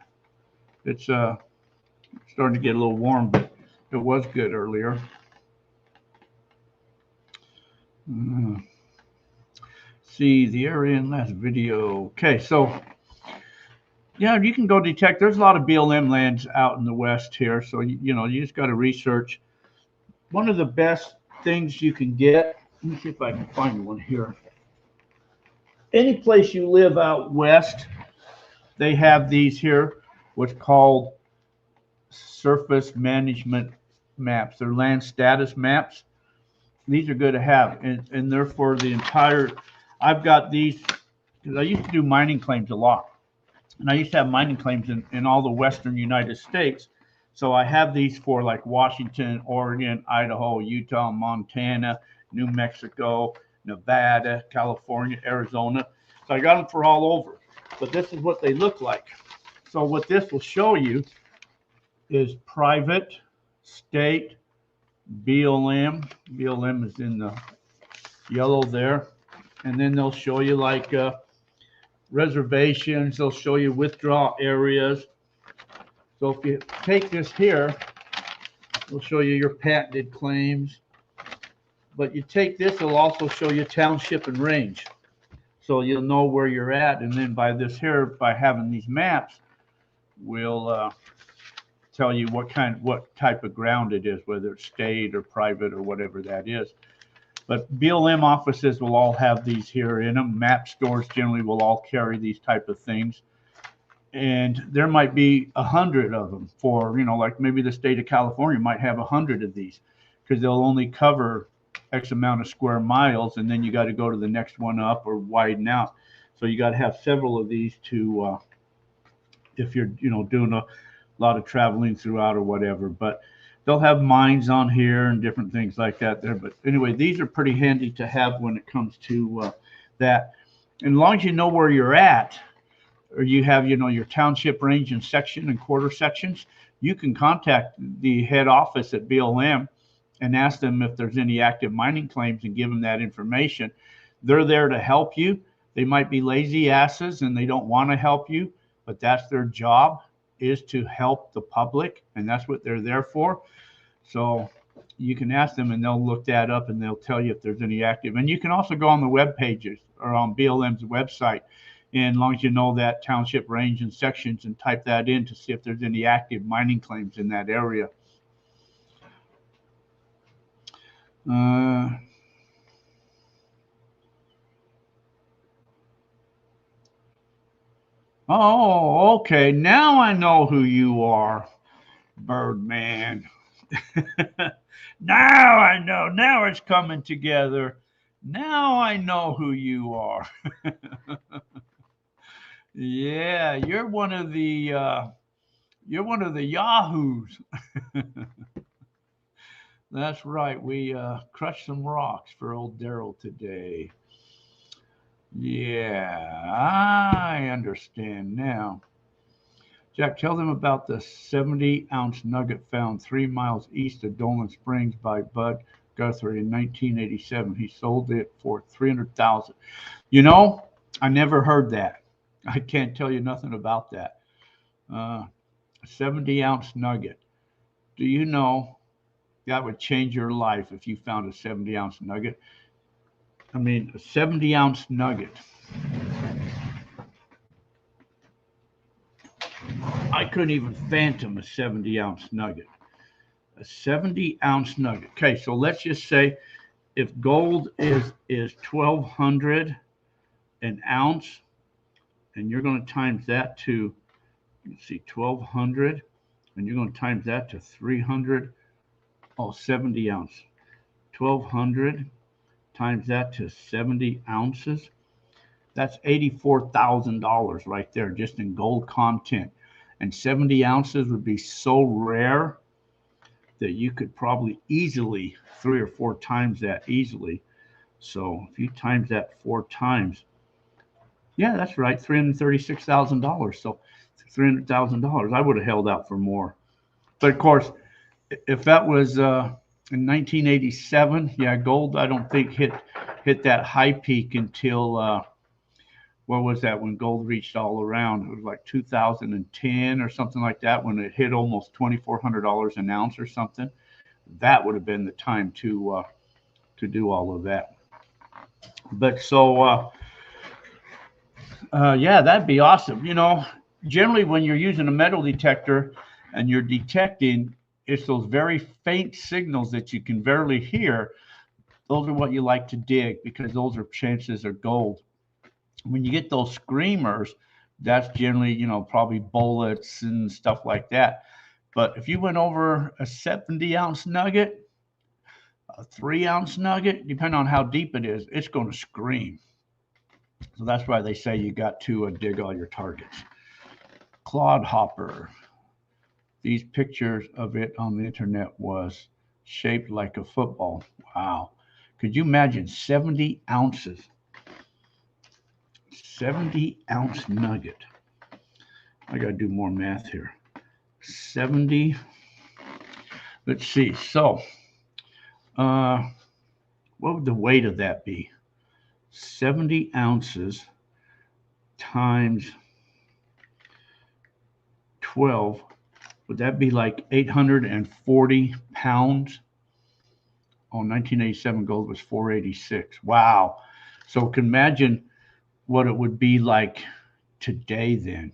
It's starting to get a little warm, but it was good earlier. See the area in last video. Okay, so yeah, you can go detect. There's a lot of BLM lands out in the west here, so you know you just got to research. One of the best things you can get. Let me see if I can find one here. Any place you live out west, they have these here, what's called surface management maps. They're land status maps. These are good to have, and they're for the entire. I've got these because I used to do mining claims a lot. And I used to have mining claims in all the western United States. So I have these for like Washington, Oregon, Idaho, Utah, Montana, New Mexico, Nevada, California, Arizona. So I got them for all over. But this is what they look like. So what this will show you is private, state, BLM. BLM is in the yellow there. And then they'll show you like reservations. They'll show you withdrawal areas. So if you take this here, it'll show you your patented claims. But you take this, it'll also show you township and range. So you'll know where you're at. And then by this here, by having these maps, we'll tell you what type of ground it is, whether it's state or private or whatever that is. But BLM offices will all have these here in them. Map stores generally will all carry these type of things. And there might be 100 of them for, you know, like maybe the state of California might have 100 of these because they'll only cover X amount of square miles. And then you got to go to the next one up or widen out. So you got to have several of these to, if you're, you know, doing a lot of traveling throughout or whatever. But they'll have mines on here and different things like that there. But anyway, these are pretty handy to have when it comes to that. And as long as you know where you're at, or you have, you know, your township range and section and quarter sections, you can contact the head office at BLM and ask them if there's any active mining claims and give them that information. They're there to help you. They might be lazy asses and they don't want to help you, but that's their job, is to help the public, and that's what they're there for. So you can ask them and they'll look that up and they'll tell you if there's any active. And you can also go on the web pages or on BLM's website, and as long as you know that township range and sections, and type that in to see if there's any active mining claims in that area. Oh, okay. Now I know who you are, Birdman. Now I know. Now it's coming together. Now I know who you are. Yeah, you're one of the yahoos. That's right. We crushed some rocks for old Daryl today. Yeah, I understand now. Jack, tell them about the 70-ounce nugget found 3 miles east of Dolan Springs by Bud Guthrie in 1987. He sold it for $300,000. You know, I never heard that. I can't tell you nothing about that. 70-ounce nugget. Do you know that would change your life if you found a 70-ounce nugget? I mean, a 70-ounce nugget. I couldn't even phantom a 70-ounce nugget. A 70-ounce nugget. Okay, so let's just say if gold is 1,200 an ounce, and you're going to times that to, let's see, 1,200, and you're going to times that to 300. Oh, 70 ounce. 1,200 times that to 70 ounces. That's $84,000 right there, just in gold content. And 70 ounces would be so rare that you could probably easily 3 or 4 times that easily. So if you times that 4 times, yeah, that's right, $336,000. So $300,000. I would have held out for more. But of course, if that was in 1987, yeah, gold I don't think hit that high peak until what was that, when gold reached all around? It was like 2010 or something like that, when it hit almost $2,400 an ounce or something. That would have been the time to do all of that. But so yeah, that'd be awesome. You know, generally when you're using a metal detector and you're detecting, it's those very faint signals that you can barely hear. Those are what you like to dig, because those are chances are gold. When you get those screamers, that's generally, you know, probably bullets and stuff like that. But if you went over a 70-ounce nugget, a 3-ounce nugget, depending on how deep it is, it's going to scream. So that's why they say you got to dig all your targets. Clodhopper. These pictures of it on the internet was shaped like a football. Wow. Could you imagine 70 ounces? 70-ounce nugget. I got to do more math here. 70. Let's see. So, what would the weight of that be? 70 ounces times 12. Would that be like 840 pounds? Oh, 1987 gold was 486. Wow. So can imagine what it would be like today then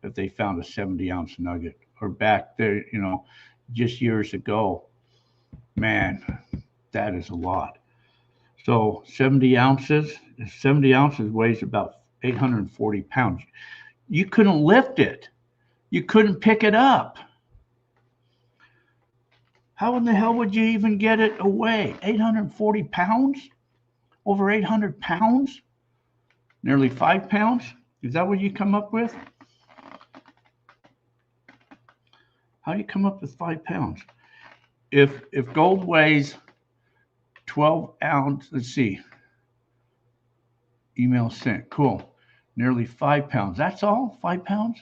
if they found a 70-ounce nugget, or back there, you know, just years ago. Man, that is a lot. So 70 ounces weighs about 840 pounds. You couldn't lift it. You couldn't pick it up. How in the hell would you even get it away? 840 pounds? Over 800 pounds? Nearly 5 pounds? Is that what you come up with? How do you come up with 5 pounds? If gold weighs 12 ounce, let's see. Email sent. Cool. Nearly 5 pounds. That's all? 5 pounds?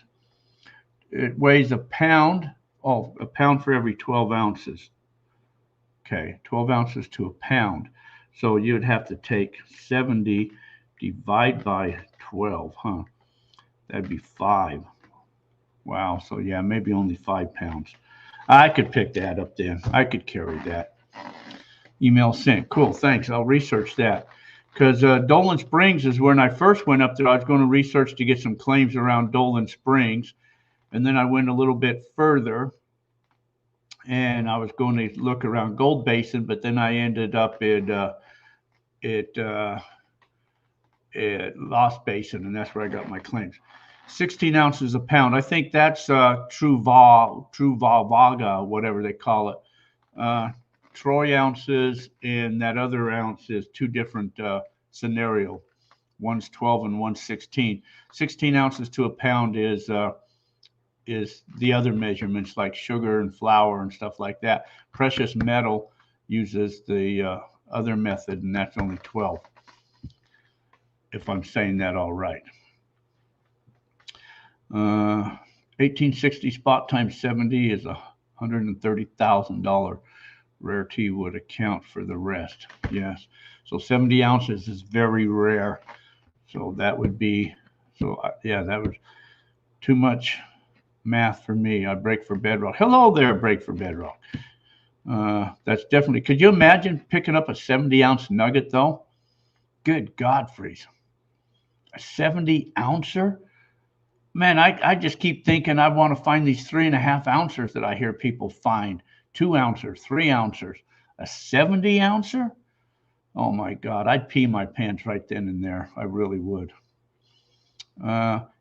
It weighs a pound Oh, a pound for every 12 ounces. Okay, 12 ounces to a pound. So you'd have to take 70, divide by 12, huh? That'd be 5. Wow. So yeah, maybe only 5 pounds. I could pick that up then. I could carry that. Email sent. Cool. Thanks. I'll research that. Because Dolan Springs is when I first went up there. I was going to research to get some claims around Dolan Springs. And then I went a little bit further and I was going to look around Gold Basin, but then I ended up at Lost Basin, and that's where I got my claims. 16 ounces a pound. I think that's True Vaga, whatever they call it. Troy ounces and that other ounce is two different scenario. One's 12 and one's 16. 16 ounces to a pound is the other measurements like sugar and flour and stuff like that. Precious metal uses the other method, and that's only 12, if I'm saying that all right. 1860 spot times 70 is $130,000. Rarity would account for the rest. Yes. So 70 ounces is very rare. So that would be, yeah, that was too much math for me. I break for bedrock. Hello there, break for bedrock. That's definitely, could you imagine picking up a 70-ounce nugget though? Good God, Freeze. A 70-ouncer? Man, I just keep thinking I want to find these 3.5 ounces that I hear people find. 2 ouncer, 3 ounces. A 70-ouncer? Oh my God, I'd pee my pants right then and there. I really would.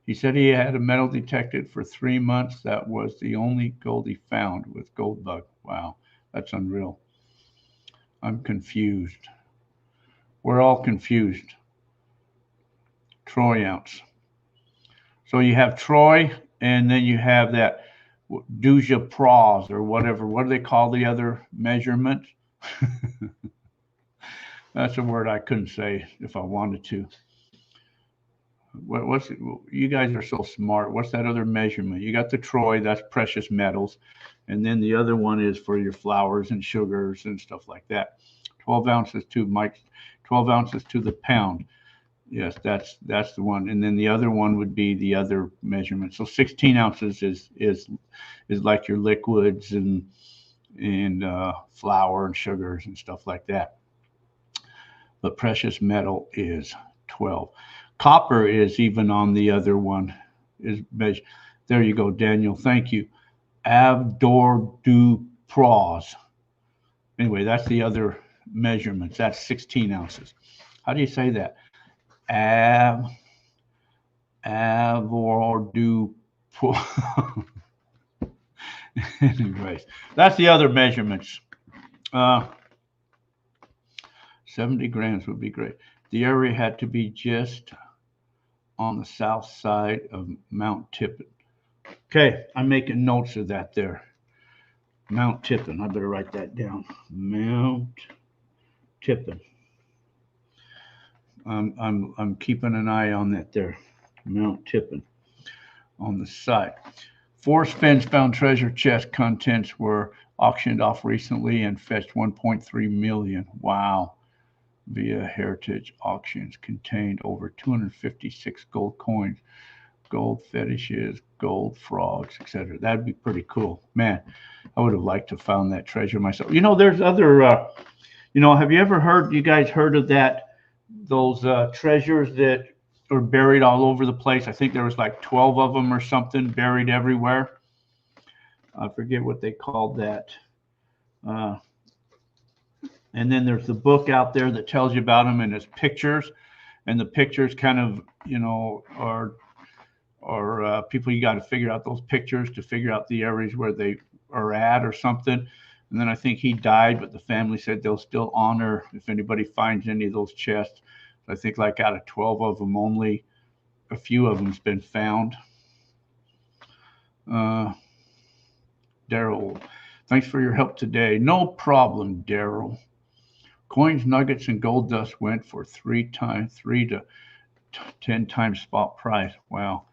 He said he had a metal detected for 3 months. That was the only gold he found with gold bug. Wow, that's unreal. I'm confused. We're all confused. Troy ounce. So you have Troy, and then you have that Duja Pros or whatever. What do they call the other measurement? That's a word I couldn't say if I wanted to. What's you guys are so smart. What's that other measurement? You got the Troy, that's precious metals, and then the other one is for your flours and sugars and stuff like that. 12 ounces to Mike, 12 ounces to the pound. Yes, that's the one, and then the other one would be the other measurement. So 16 ounces is like your liquids and flour and sugars and stuff like that. But precious metal is 12. Copper is even on the other one. Is measured. There you go, Daniel. Thank you. Avdor du Pros. Anyway, that's the other measurements. That's 16 ounces. How do you say that? Avdor du Pros. Anyways, that's the other measurements. 70 grams would be great. The area had to be just on the south side of Mount Tippin. Okay, I'm making notes of that there. Mount Tippin. I better write that down. Mount Tippin. I'm keeping an eye on that there. Mount Tippin on the side. Forest Fens found treasure chest contents were auctioned off recently and fetched 1.3 million. Wow. Via heritage auctions contained over 256 gold coins, gold fetishes, gold frogs, etc. That'd be pretty cool. Man, I would have liked to have found that treasure myself. You know, there's other, have you guys heard of those treasures that are buried all over the place? I think there was like 12 of them or something buried everywhere. I forget what they called that. And then there's the book out there that tells you about them, and it's pictures, and the pictures kind of, are people, you got to figure out those pictures to figure out the areas where they are at or something. And then I think he died, but the family said they'll still honor if anybody finds any of those chests. I think like out of 12 of them, only a few of them's been found. Daryl, thanks for your help today. No problem, Daryl. Coins, nuggets, and gold dust went for 3 to 10 times spot price. Wow.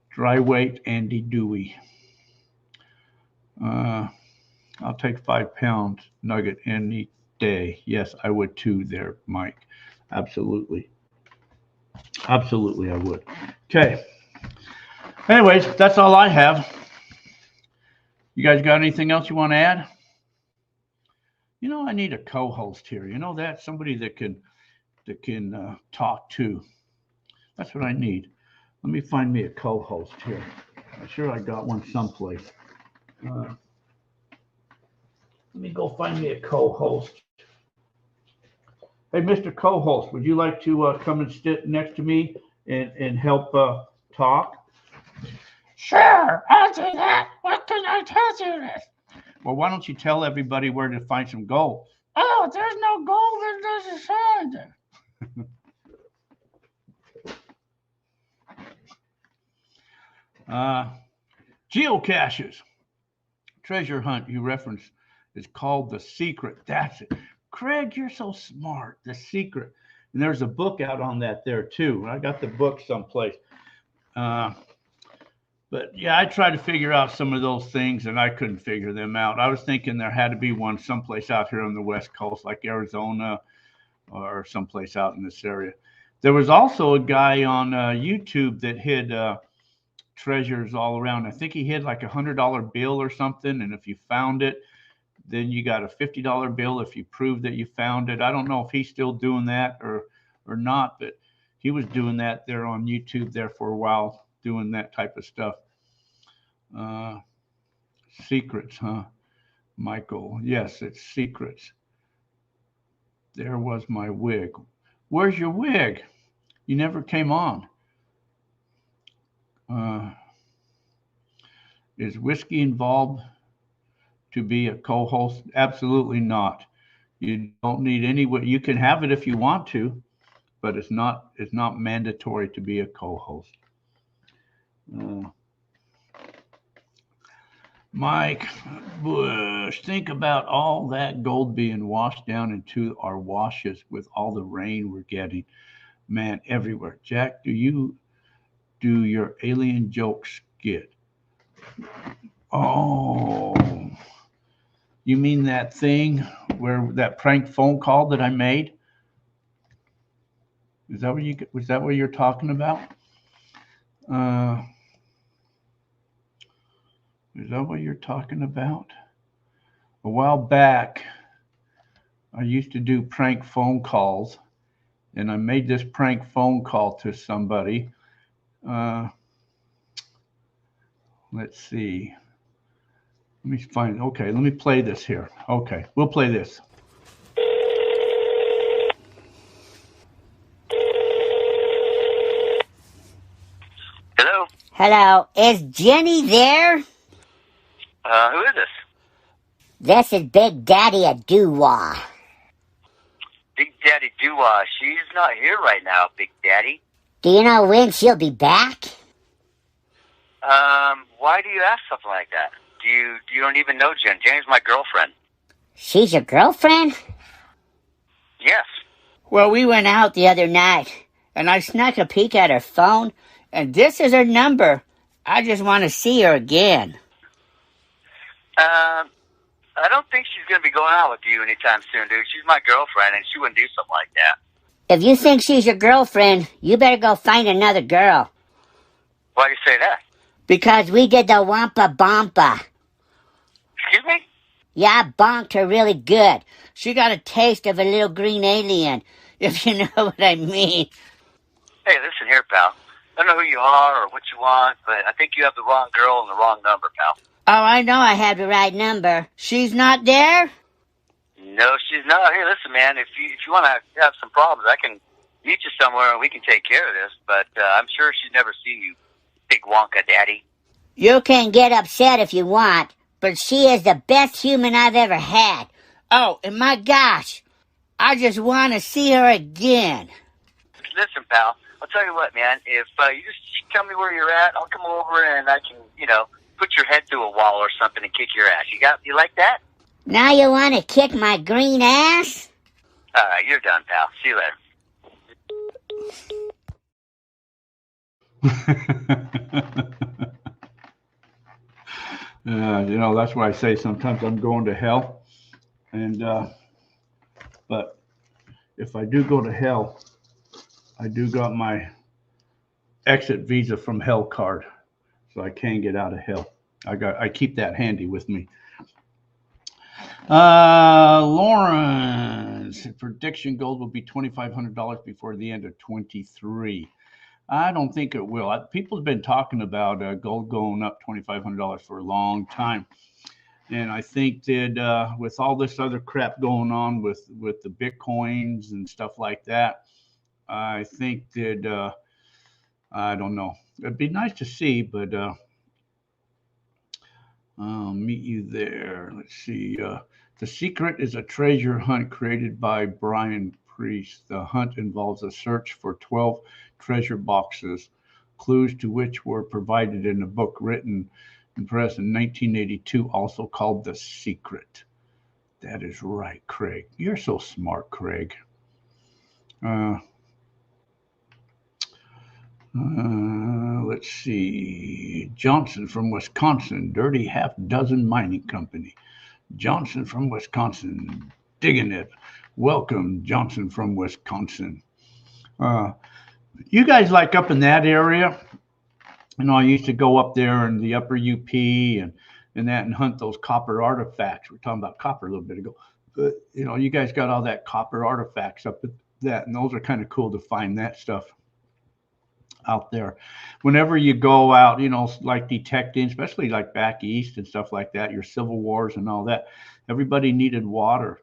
Dry weight, Andy Dewey. I'll take 5 pounds nugget any day. Yes, I would too there, Mike. Absolutely. Absolutely, I would. Okay. Anyways, that's all I have. You guys got anything else you want to add? I need a co-host here. You know that somebody that can talk to. That's what I need. Let me find me a co-host here. I'm sure I got one someplace. Let me go find me a co-host. Hey, Mr. Co-host, would you like to come and sit next to me and help talk? Sure, I'll do that. What can I tell you this? Well, why don't you tell everybody where to find some gold? Oh, there's no gold in this sand. Geocaches. Treasure hunt you referenced is called The Secret. That's it. Craig, you're so smart. The Secret. And there's a book out on that there too. I got the book someplace. But yeah, I tried to figure out some of those things and I couldn't figure them out. I was thinking there had to be one someplace out here on the West Coast, like Arizona or someplace out in this area. There was also a guy on YouTube that hid treasures all around. I think he hid like $100 bill or something. And if you found it, then you got a $50 bill if you proved that you found it. I don't know if he's still doing that or not, but he was doing that there on YouTube there for a while, doing that type of stuff. Secrets, huh, Michael? Yes, it's secrets. There was my wig. Where's your wig? You never came on. Is whiskey involved to be a co-host? Absolutely not. You don't need any. You can have it if you want to, but it's not mandatory to be a co-host. Mike Bush, think about all that gold being washed down into our washes with all the rain we're getting, man, everywhere. Jack, do you do your alien joke skit? Oh, you mean that thing where that prank phone call that I made? Was that what you're talking about? Is that what you're talking about? A while back, I used to do prank phone calls, and I made this prank phone call to somebody. Let's see. Let me find. Okay, let me play this here. Okay, we'll play this. Hello. Hello, is Jenny there? Who is this? This is Big Daddy at Doo-Wah. Big Daddy Doo-Wah. She's not here right now, Big Daddy. Do you know when she'll be back? Why do you ask something like that? You don't even know Jen. Jenny's my girlfriend. She's your girlfriend? Yes. Well, we went out the other night, and I snuck a peek at her phone, and this is her number. I just want to see her again. I don't think she's going to be going out with you anytime soon, dude. She's my girlfriend, and she wouldn't do something like that. If you think she's your girlfriend, you better go find another girl. Why do you say that? Because we did the Wampa Bompa. Excuse me? Yeah, I bonked her really good. She got a taste of a little green alien, if you know what I mean. Hey, listen here, pal. I don't know who you are or what you want, but I think you have the wrong girl and the wrong number, pal. Oh, I know I have the right number. She's not there? No, she's not. Hey, listen, man, if you want to have some problems, I can meet you somewhere and we can take care of this, but I'm sure she's never seen you, Big Wonka Daddy. You can get upset if you want, but she is the best human I've ever had. Oh, and my gosh, I just want to see her again. Listen, pal, I'll tell you what, man, if you just tell me where you're at, I'll come over and I can, put your head through a wall or something and kick your ass. You like that? Now you want to kick my green ass? All right, you're done, pal. See you later. That's why I say sometimes I'm going to hell. And but if I do go to hell, I do got my exit visa from hell card, so I can get out of hell. I keep that handy with me. Lawrence, prediction gold will be $2,500 before the end of 23. I don't think it will. People have been talking about gold going up $2,500 for a long time. And I think that with all this other crap going on with the Bitcoins and stuff like that, I think that, I don't know. It'd be nice to see, but I'll meet you there. Let's see. The Secret is a treasure hunt created by Brian Priest. The hunt involves a search for 12 treasure boxes, clues to which were provided in a book written and pressed in 1982, also called The Secret. That is right, Craig. You're so smart, Craig. Let's see. Johnson from Wisconsin, dirty half dozen mining company. Johnson from Wisconsin, digging it. Welcome, Johnson from Wisconsin. You guys like up in that area? I used to go up there in the upper UP and that and hunt those copper artifacts. We were talking about copper a little bit ago. But, you guys got all that copper artifacts up at that, and those are kind of cool to find that stuff out there. Whenever you go out, like detecting, especially like back east and stuff like that, your civil wars and all that, everybody needed water.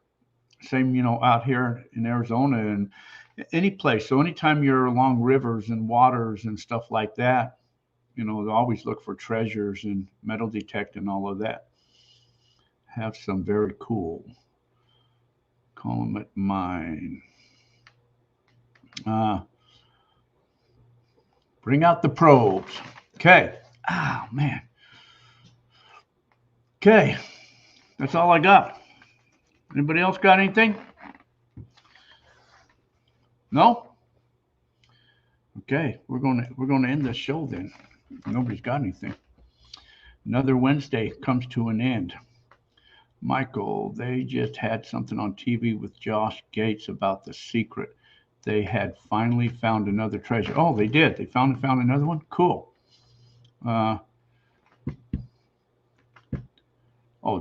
Same, out here in Arizona and any place. So anytime you're along rivers and waters and stuff like that, always look for treasures and metal detect and all of that. Have some very cool. Column mine. Bring out the probes. Okay. Oh, man. Okay. That's all I got. Anybody else got anything? No? Okay. We're gonna end the show then. Nobody's got anything. Another Wednesday comes to an end. Michael, they just had something on TV with Josh Gates about The Secret. They had finally found another treasure. Oh, they did. They found another one. Cool.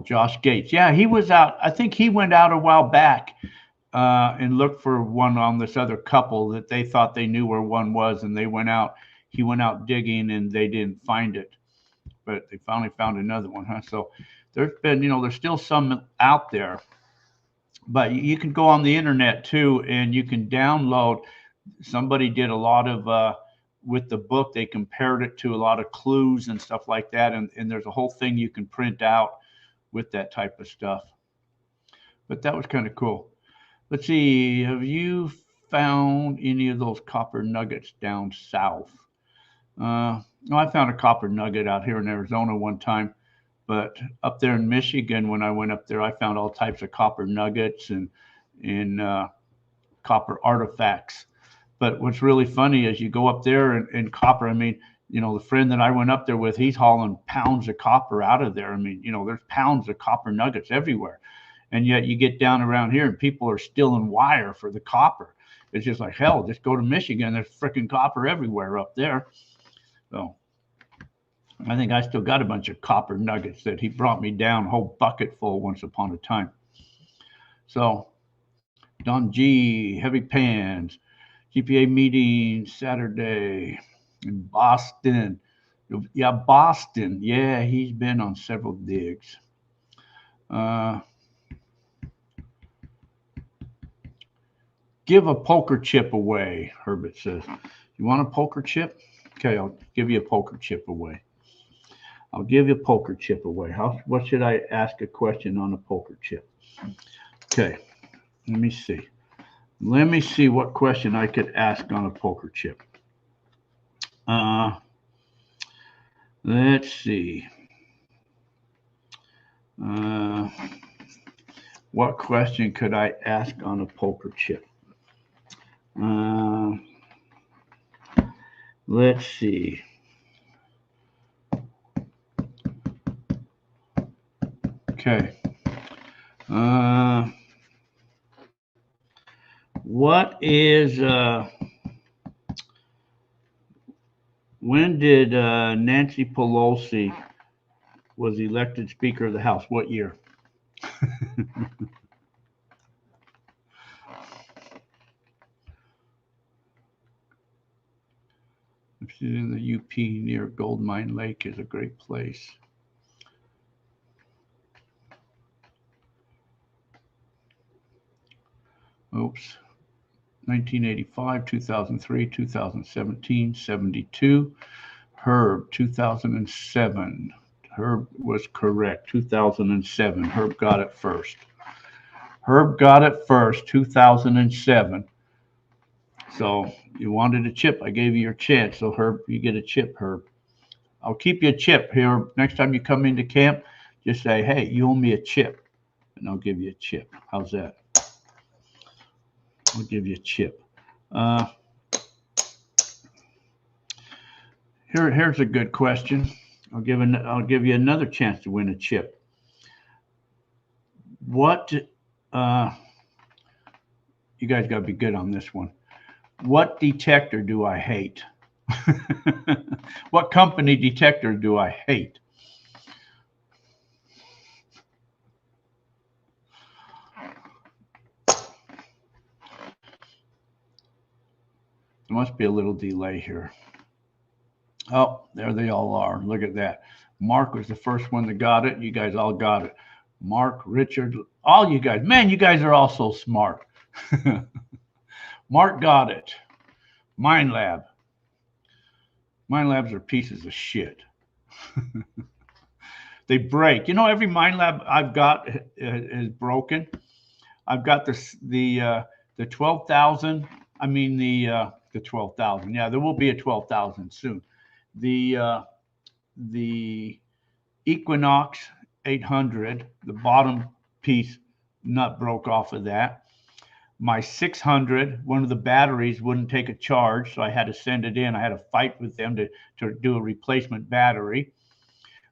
Josh Gates. Yeah, he was out. I think he went out a while back and looked for one on this other couple that they thought they knew where one was, and they went out. He went out digging, and they didn't find it, but they finally found another one. So there's been, there's still some out there. But you can go on the internet too, and you can download. Somebody did a lot of with the book. They compared it to a lot of clues and stuff like that, and there's a whole thing you can print out with that type of stuff. But that was kind of cool. Let's see. Have you found any of those copper nuggets down south? No, I found a copper nugget out here in Arizona one time. But up there in Michigan, when I went up there, I found all types of copper nuggets and copper artifacts. But what's really funny is you go up there and copper. I mean, the friend that I went up there with, he's hauling pounds of copper out of there. I mean, there's pounds of copper nuggets everywhere. And yet you get down around here and people are stealing wire for the copper. It's just like, hell, just go to Michigan. There's freaking copper everywhere up there. So I think I still got a bunch of copper nuggets that he brought me down, a whole bucket full once upon a time. So, Don G, Heavy Pans, GPA meeting Saturday in Boston. Yeah, Boston. Yeah, he's been on several digs. Give a poker chip away, Herbert says. You want a poker chip? Okay, I'll give you a poker chip away. I'll give you a poker chip away. What should I ask a question on a poker chip? Okay, let me see. Let me see what question I could ask on a poker chip. Let's see. What question could I ask on a poker chip? Let's see. Okay. What is when did Nancy Pelosi was elected Speaker of the House? What year? In the UP near Gold Mine Lake is a great place. Oops. 1985, 2003, 2017, 72. Herb, 2007. Herb was correct. 2007. Herb got it first. Herb got it first, 2007. So you wanted a chip. I gave you your chance. So Herb, you get a chip, Herb. I'll keep you a chip here. Next time you come into camp, just say, hey, you owe me a chip. And I'll give you a chip. How's that? I'll give you a chip. Here's a good question. I'll give you another chance to win a chip. What? You guys got to be good on this one. What detector do I hate? What company detector do I hate? There must be a little delay here. Oh, there they all are. Look at that. Mark was the first one that got it. You guys all got it. Mark, Richard, all you guys. Man, you guys are all so smart. Mark got it. Mind Lab. Mind Labs are pieces of shit. They break. You know, every Mind Lab I've got is broken. I've got the 12,000. I mean the 12,000. Yeah, there will be a 12,000 soon. The Equinox 800, the bottom piece nut broke off of that. My 600, one of the batteries wouldn't take a charge, so I had to send it in. I had to fight with them to do a replacement battery.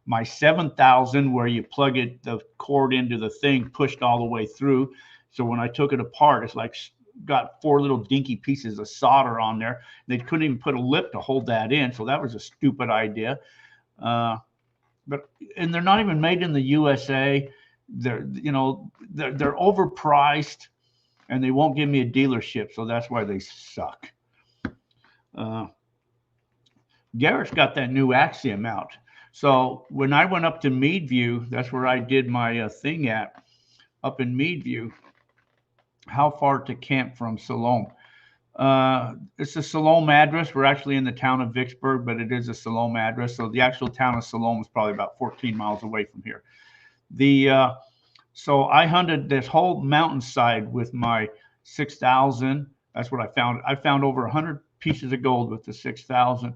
My 7,000, where you plug the cord into the thing, pushed all the way through. So when I took it apart, it's like got 4 little dinky pieces of solder on there. They couldn't even put a lip to hold that in, so that was a stupid idea. And they're not even made in the USA. They're overpriced, and they won't give me a dealership, so that's why they suck. Garrett's got that new Axiom out. So when I went up to Meadview, that's where I did my thing at, up in Meadview. How far to camp from Siloam? It's a Siloam address. We're actually in the town of Vicksburg, but it is a Siloam address. So the actual town of Siloam is probably about 14 miles away from here. So I hunted this whole mountainside with my 6,000. That's what I found. I found over 100 pieces of gold with the 6,000.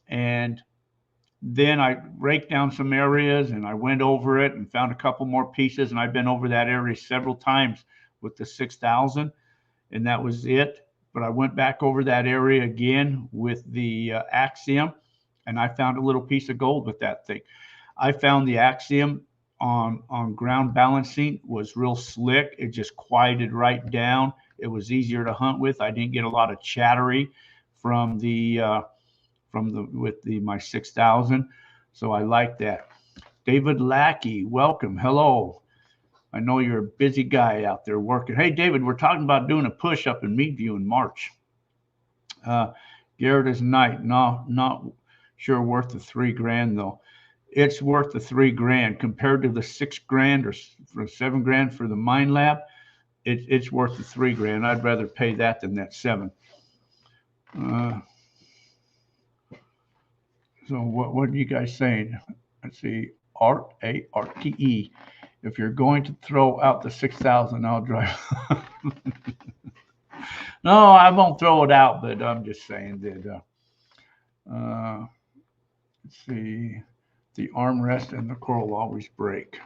And then I raked down some areas and I went over it and found a couple more pieces. And I've been over that area several times with the 6,000, and that was it. But I went back over that area again with the Axiom, and I found a little piece of gold with that thing. I found the Axiom on ground balancing was real slick. It just quieted right down. It was easier to hunt with. I didn't get a lot of chattery from my 6,000, so I like that. David Lackey, welcome. Hello. I know you're a busy guy out there working. Hey, David, we're talking about doing a push up in Meadview in March. Garrett is night. No, not sure worth the $3,000 though. It's worth the $3,000 compared to the $6,000 or for $7,000 for the Mind Lab. It's worth the $3,000. I'd rather pay that than that $7,000. So what are you guys saying? Let's see. ARTE. If you're going to throw out the 6,000, I'll drive. No, I won't throw it out, but I'm just saying that. Let's see. The armrest and the coral always break.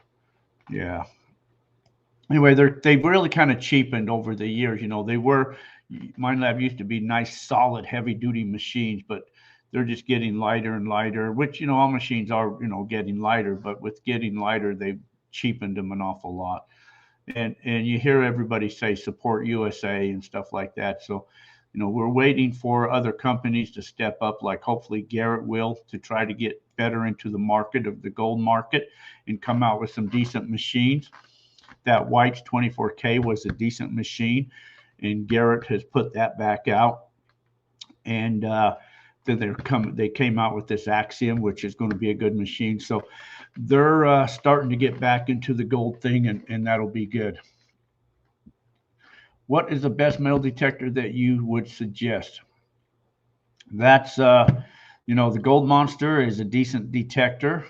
Yeah. Anyway, they've really kind of cheapened over the years. You know, Mind Lab used to be nice, solid, heavy-duty machines, but they're just getting lighter and lighter, which, all machines are, getting lighter. But with getting lighter, they've cheapened them an awful lot. And you hear everybody say support USA and stuff like that. So, we're waiting for other companies to step up, like hopefully Garrett will, to try to get better into the market of the gold market and come out with some decent machines. That White's 24K was a decent machine, and Garrett has put that back out. And then they came out with this Axiom, which is going to be a good machine. So they're starting to get back into the gold thing, and that'll be good. What is the best metal detector that you would suggest? That's, the Gold Monster is a decent detector.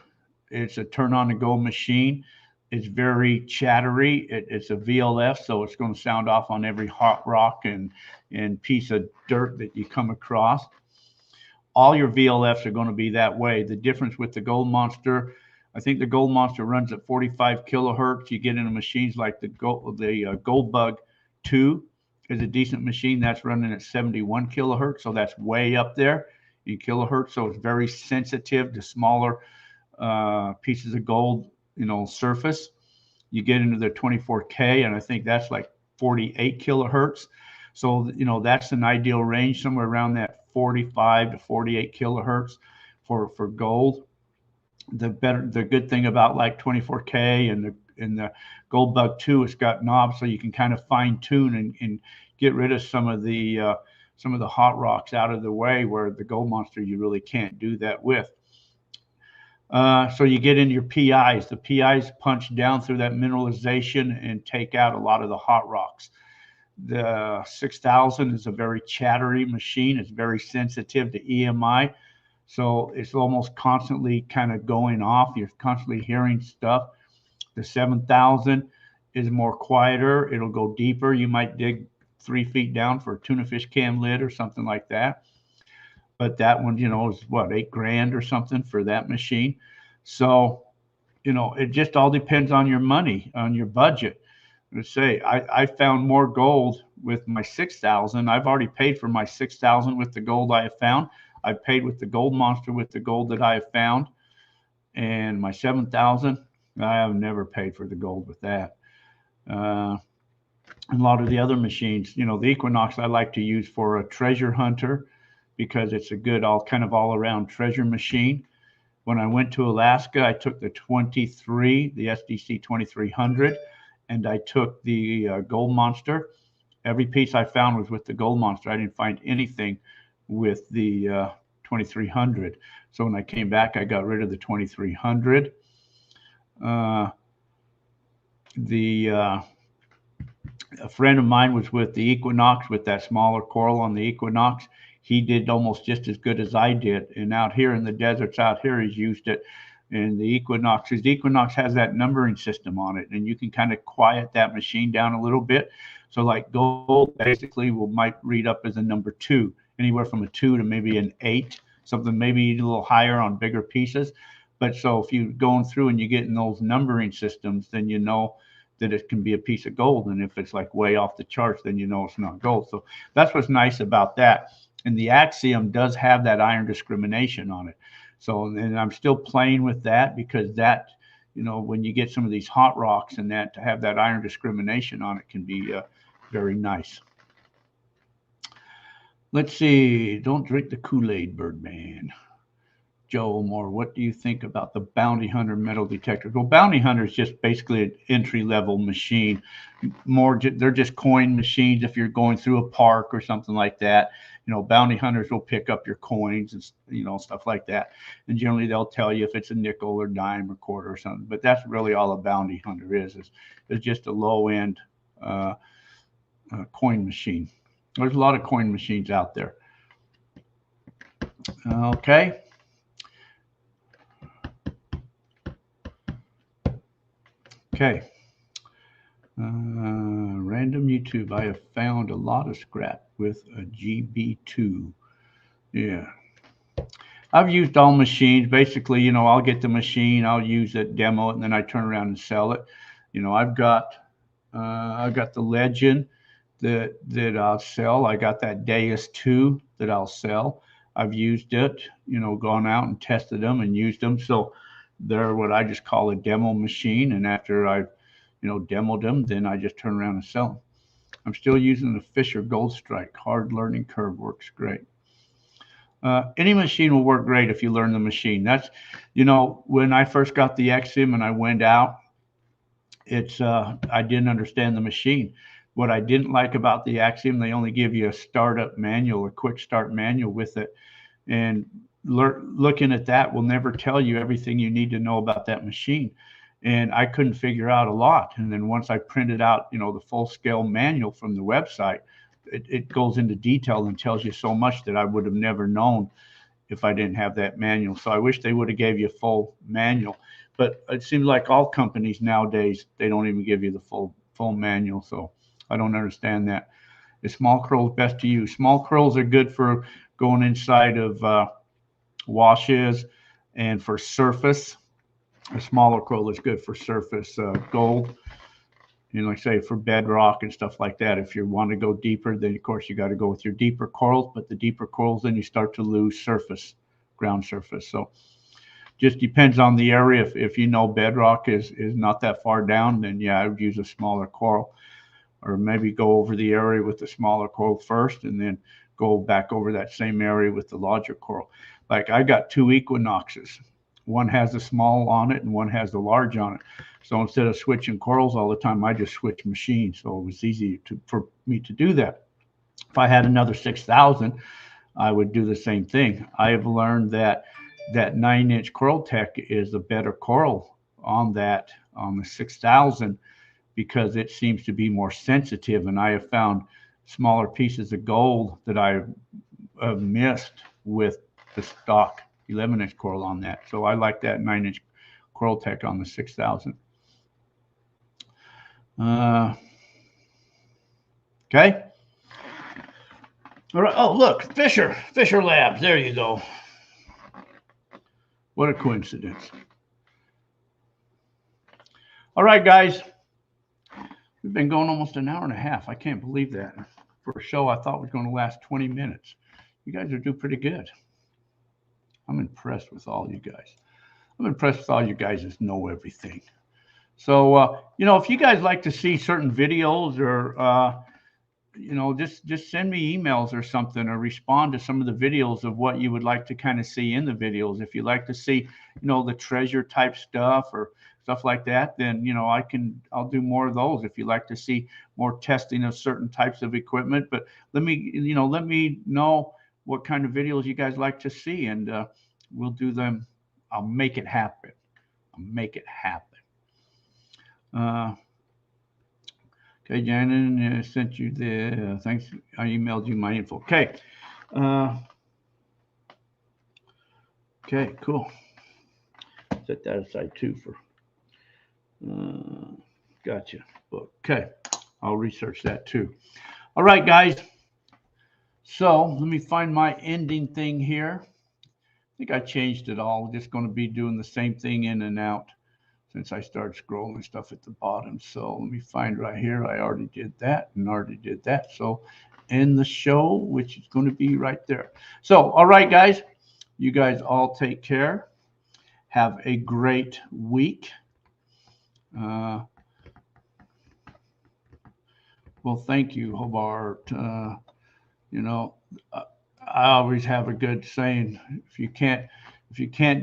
It's a turn on and go machine. It's very chattery. It's a VLF, so it's going to sound off on every hot rock and piece of dirt that you come across. All your VLFs are going to be that way. The difference with the Gold Monster, I think the Gold Monster runs at 45 kilohertz. You get into machines like the Gold Bug 2 is a decent machine. That's running at 71 kilohertz, so that's way up there in kilohertz. So it's very sensitive to smaller pieces of gold, surface. You get into the 24K, and I think that's like 48 kilohertz. So, that's an ideal range, somewhere around that 45 to 48 kilohertz for gold. The good thing about like 24K and the Gold Bug 2, it's got knobs, so you can kind of fine tune and get rid of some of the hot rocks out of the way, where the Gold Monster you really can't do that with. So you get in your PIs. The PIs punch down through that mineralization and take out a lot of the hot rocks. The 6000 is a very chattery machine. It's very sensitive to EMI. So it's almost constantly kind of going off. You're constantly hearing stuff. The 7000 is more quieter. It'll go deeper. You might dig 3 feet down for a tuna fish cam lid or something like that. But that one, is what, $8,000 or something for that machine. So, it just all depends on your money, on your budget. Let's say I found more gold with my 6000. I've already paid for my 6000 with the gold I have found. I've paid with the Gold Monster with the gold that I have found. And my 7000, I have never paid for the gold with that. A lot of the other machines, the Equinox I like to use for a treasure hunter, because it's a good all around treasure machine. When I went to Alaska, I took the the SDC 2300, and I took the Gold Monster. Every piece I found was with the Gold Monster. I didn't find anything with the 2300. So when I came back, I got rid of the 2300. A friend of mine was with the Equinox, with that smaller coral on the Equinox. He did almost just as good as I did. And out here in the deserts out here, he's used it. And the Equinox has that numbering system on it, and you can kind of quiet that machine down a little bit. So like gold basically might read up as a number 2, anywhere from a 2 to maybe an 8, something maybe a little higher on bigger pieces. But so if you're going through and you're getting those numbering systems, then you know that it can be a piece of gold. And if it's like way off the charts, then you know it's not gold. So that's what's nice about that. And the Axiom does have that iron discrimination on it. So, and I'm still playing with that, because that, when you get some of these hot rocks and that, to have that iron discrimination on it can be very nice. Let's see. Don't drink the Kool-Aid, Birdman. Joe Moore, what do you think about the Bounty Hunter metal detectors? Well, Bounty Hunter is just basically an entry-level machine. They're just coin machines if you're going through a park or something like that. Bounty Hunters will pick up your coins and, stuff like that. And generally they'll tell you if it's a nickel or dime or quarter or something. But that's really all a Bounty Hunter is just a low-end coin machine. There's a lot of coin machines out there. Okay. Okay. Random YouTube. I have found a lot of scrap with a GB2. Yeah. I've used all machines. Basically, I'll get the machine, I'll use it, demo it, and then I turn around and sell it. I've got the Legend that I'll sell. I got that Deus 2 that I'll sell. I've used it, gone out and tested them and used them. So, they're what I just call a demo machine. And after I've, demoed them, then I just turn around and sell them. I'm still using the Fisher Gold Strike. Hard learning curve, works great. Any machine will work great if you learn the machine. That's, when I first got the XM and I went out, I didn't understand the machine. What I didn't like about the Axiom, they only give you a startup manual, a quick start manual with it. And looking at that will never tell you everything you need to know about that machine. And I couldn't figure out a lot. And then once I printed out, the full scale manual from the website, it goes into detail and tells you so much that I would have never known if I didn't have that manual. So I wish they would have gave you a full manual. But it seems like all companies nowadays, they don't even give you the full manual. So I don't understand that. The small curls best to use. Small curls are good for going inside of washes and for surface. A smaller curl is good for surface gold. Like say for bedrock and stuff like that. If you want to go deeper, then of course you got to go with your deeper corals. But the deeper corals, then you start to lose ground surface. So just depends on the area. If bedrock is not that far down, then yeah, I would use a smaller coral, or maybe go over the area with the smaller coral first, and then go back over that same area with the larger coral. Like I got 2 equinoxes. One has the small on it and one has the large on it. So instead of switching corals all the time, I just switched machines. So it was easy for me to do that. If I had another 6,000, I would do the same thing. I have learned that 9-inch Coral Tech is a better coral on the 6,000 because it seems to be more sensitive. And I have found smaller pieces of gold that I have missed with the stock 11-inch coral on that. So I like that 9-inch Coral Tech on the 6,000. Okay. All right. Oh, look, Fisher Labs. There you go. What a coincidence. All right, guys. We've been going almost an hour and a half. I can't believe that. For a show I thought was going to last 20 minutes. You guys are doing pretty good. I'm impressed with all you guys. I'm impressed with all you guys that know everything. So, if you guys like to see certain videos or, just send me emails or something, or respond to some of the videos of what you would like to kind of see in the videos. If you like to see, the treasure type stuff or stuff like that, then, I'll do more of those. If you like to see more testing of certain types of equipment, but let me know what kind of videos you guys like to see, and we'll do them. I'll make it happen. Okay, Janet sent you the thanks. I emailed you my info. Okay. Okay, cool. Set that aside too for. Gotcha. Okay, I'll research that too. All right, guys. So let me find my ending thing here. I think I changed it all. Just going to be doing the same thing in and out since I started scrolling stuff at the bottom. So let me find right here. I already did that and already did that. So end the show, which is going to be right there. So, all right, guys, you guys all take care. Have a great week. Well, thank you, Hobart. I always have a good saying: if you can't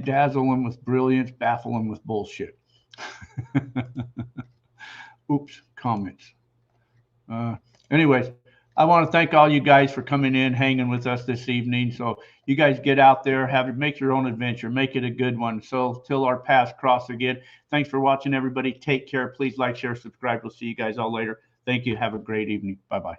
dazzle them with brilliance, baffle them with bullshit. Oops, comments. Anyways, I want to thank all you guys for coming in, hanging with us this evening. So you guys get out there, make your own adventure, make it a good one. So till our paths cross again. Thanks for watching, everybody. Take care. Please like, share, subscribe. We'll see you guys all later. Thank you. Have a great evening. Bye-bye.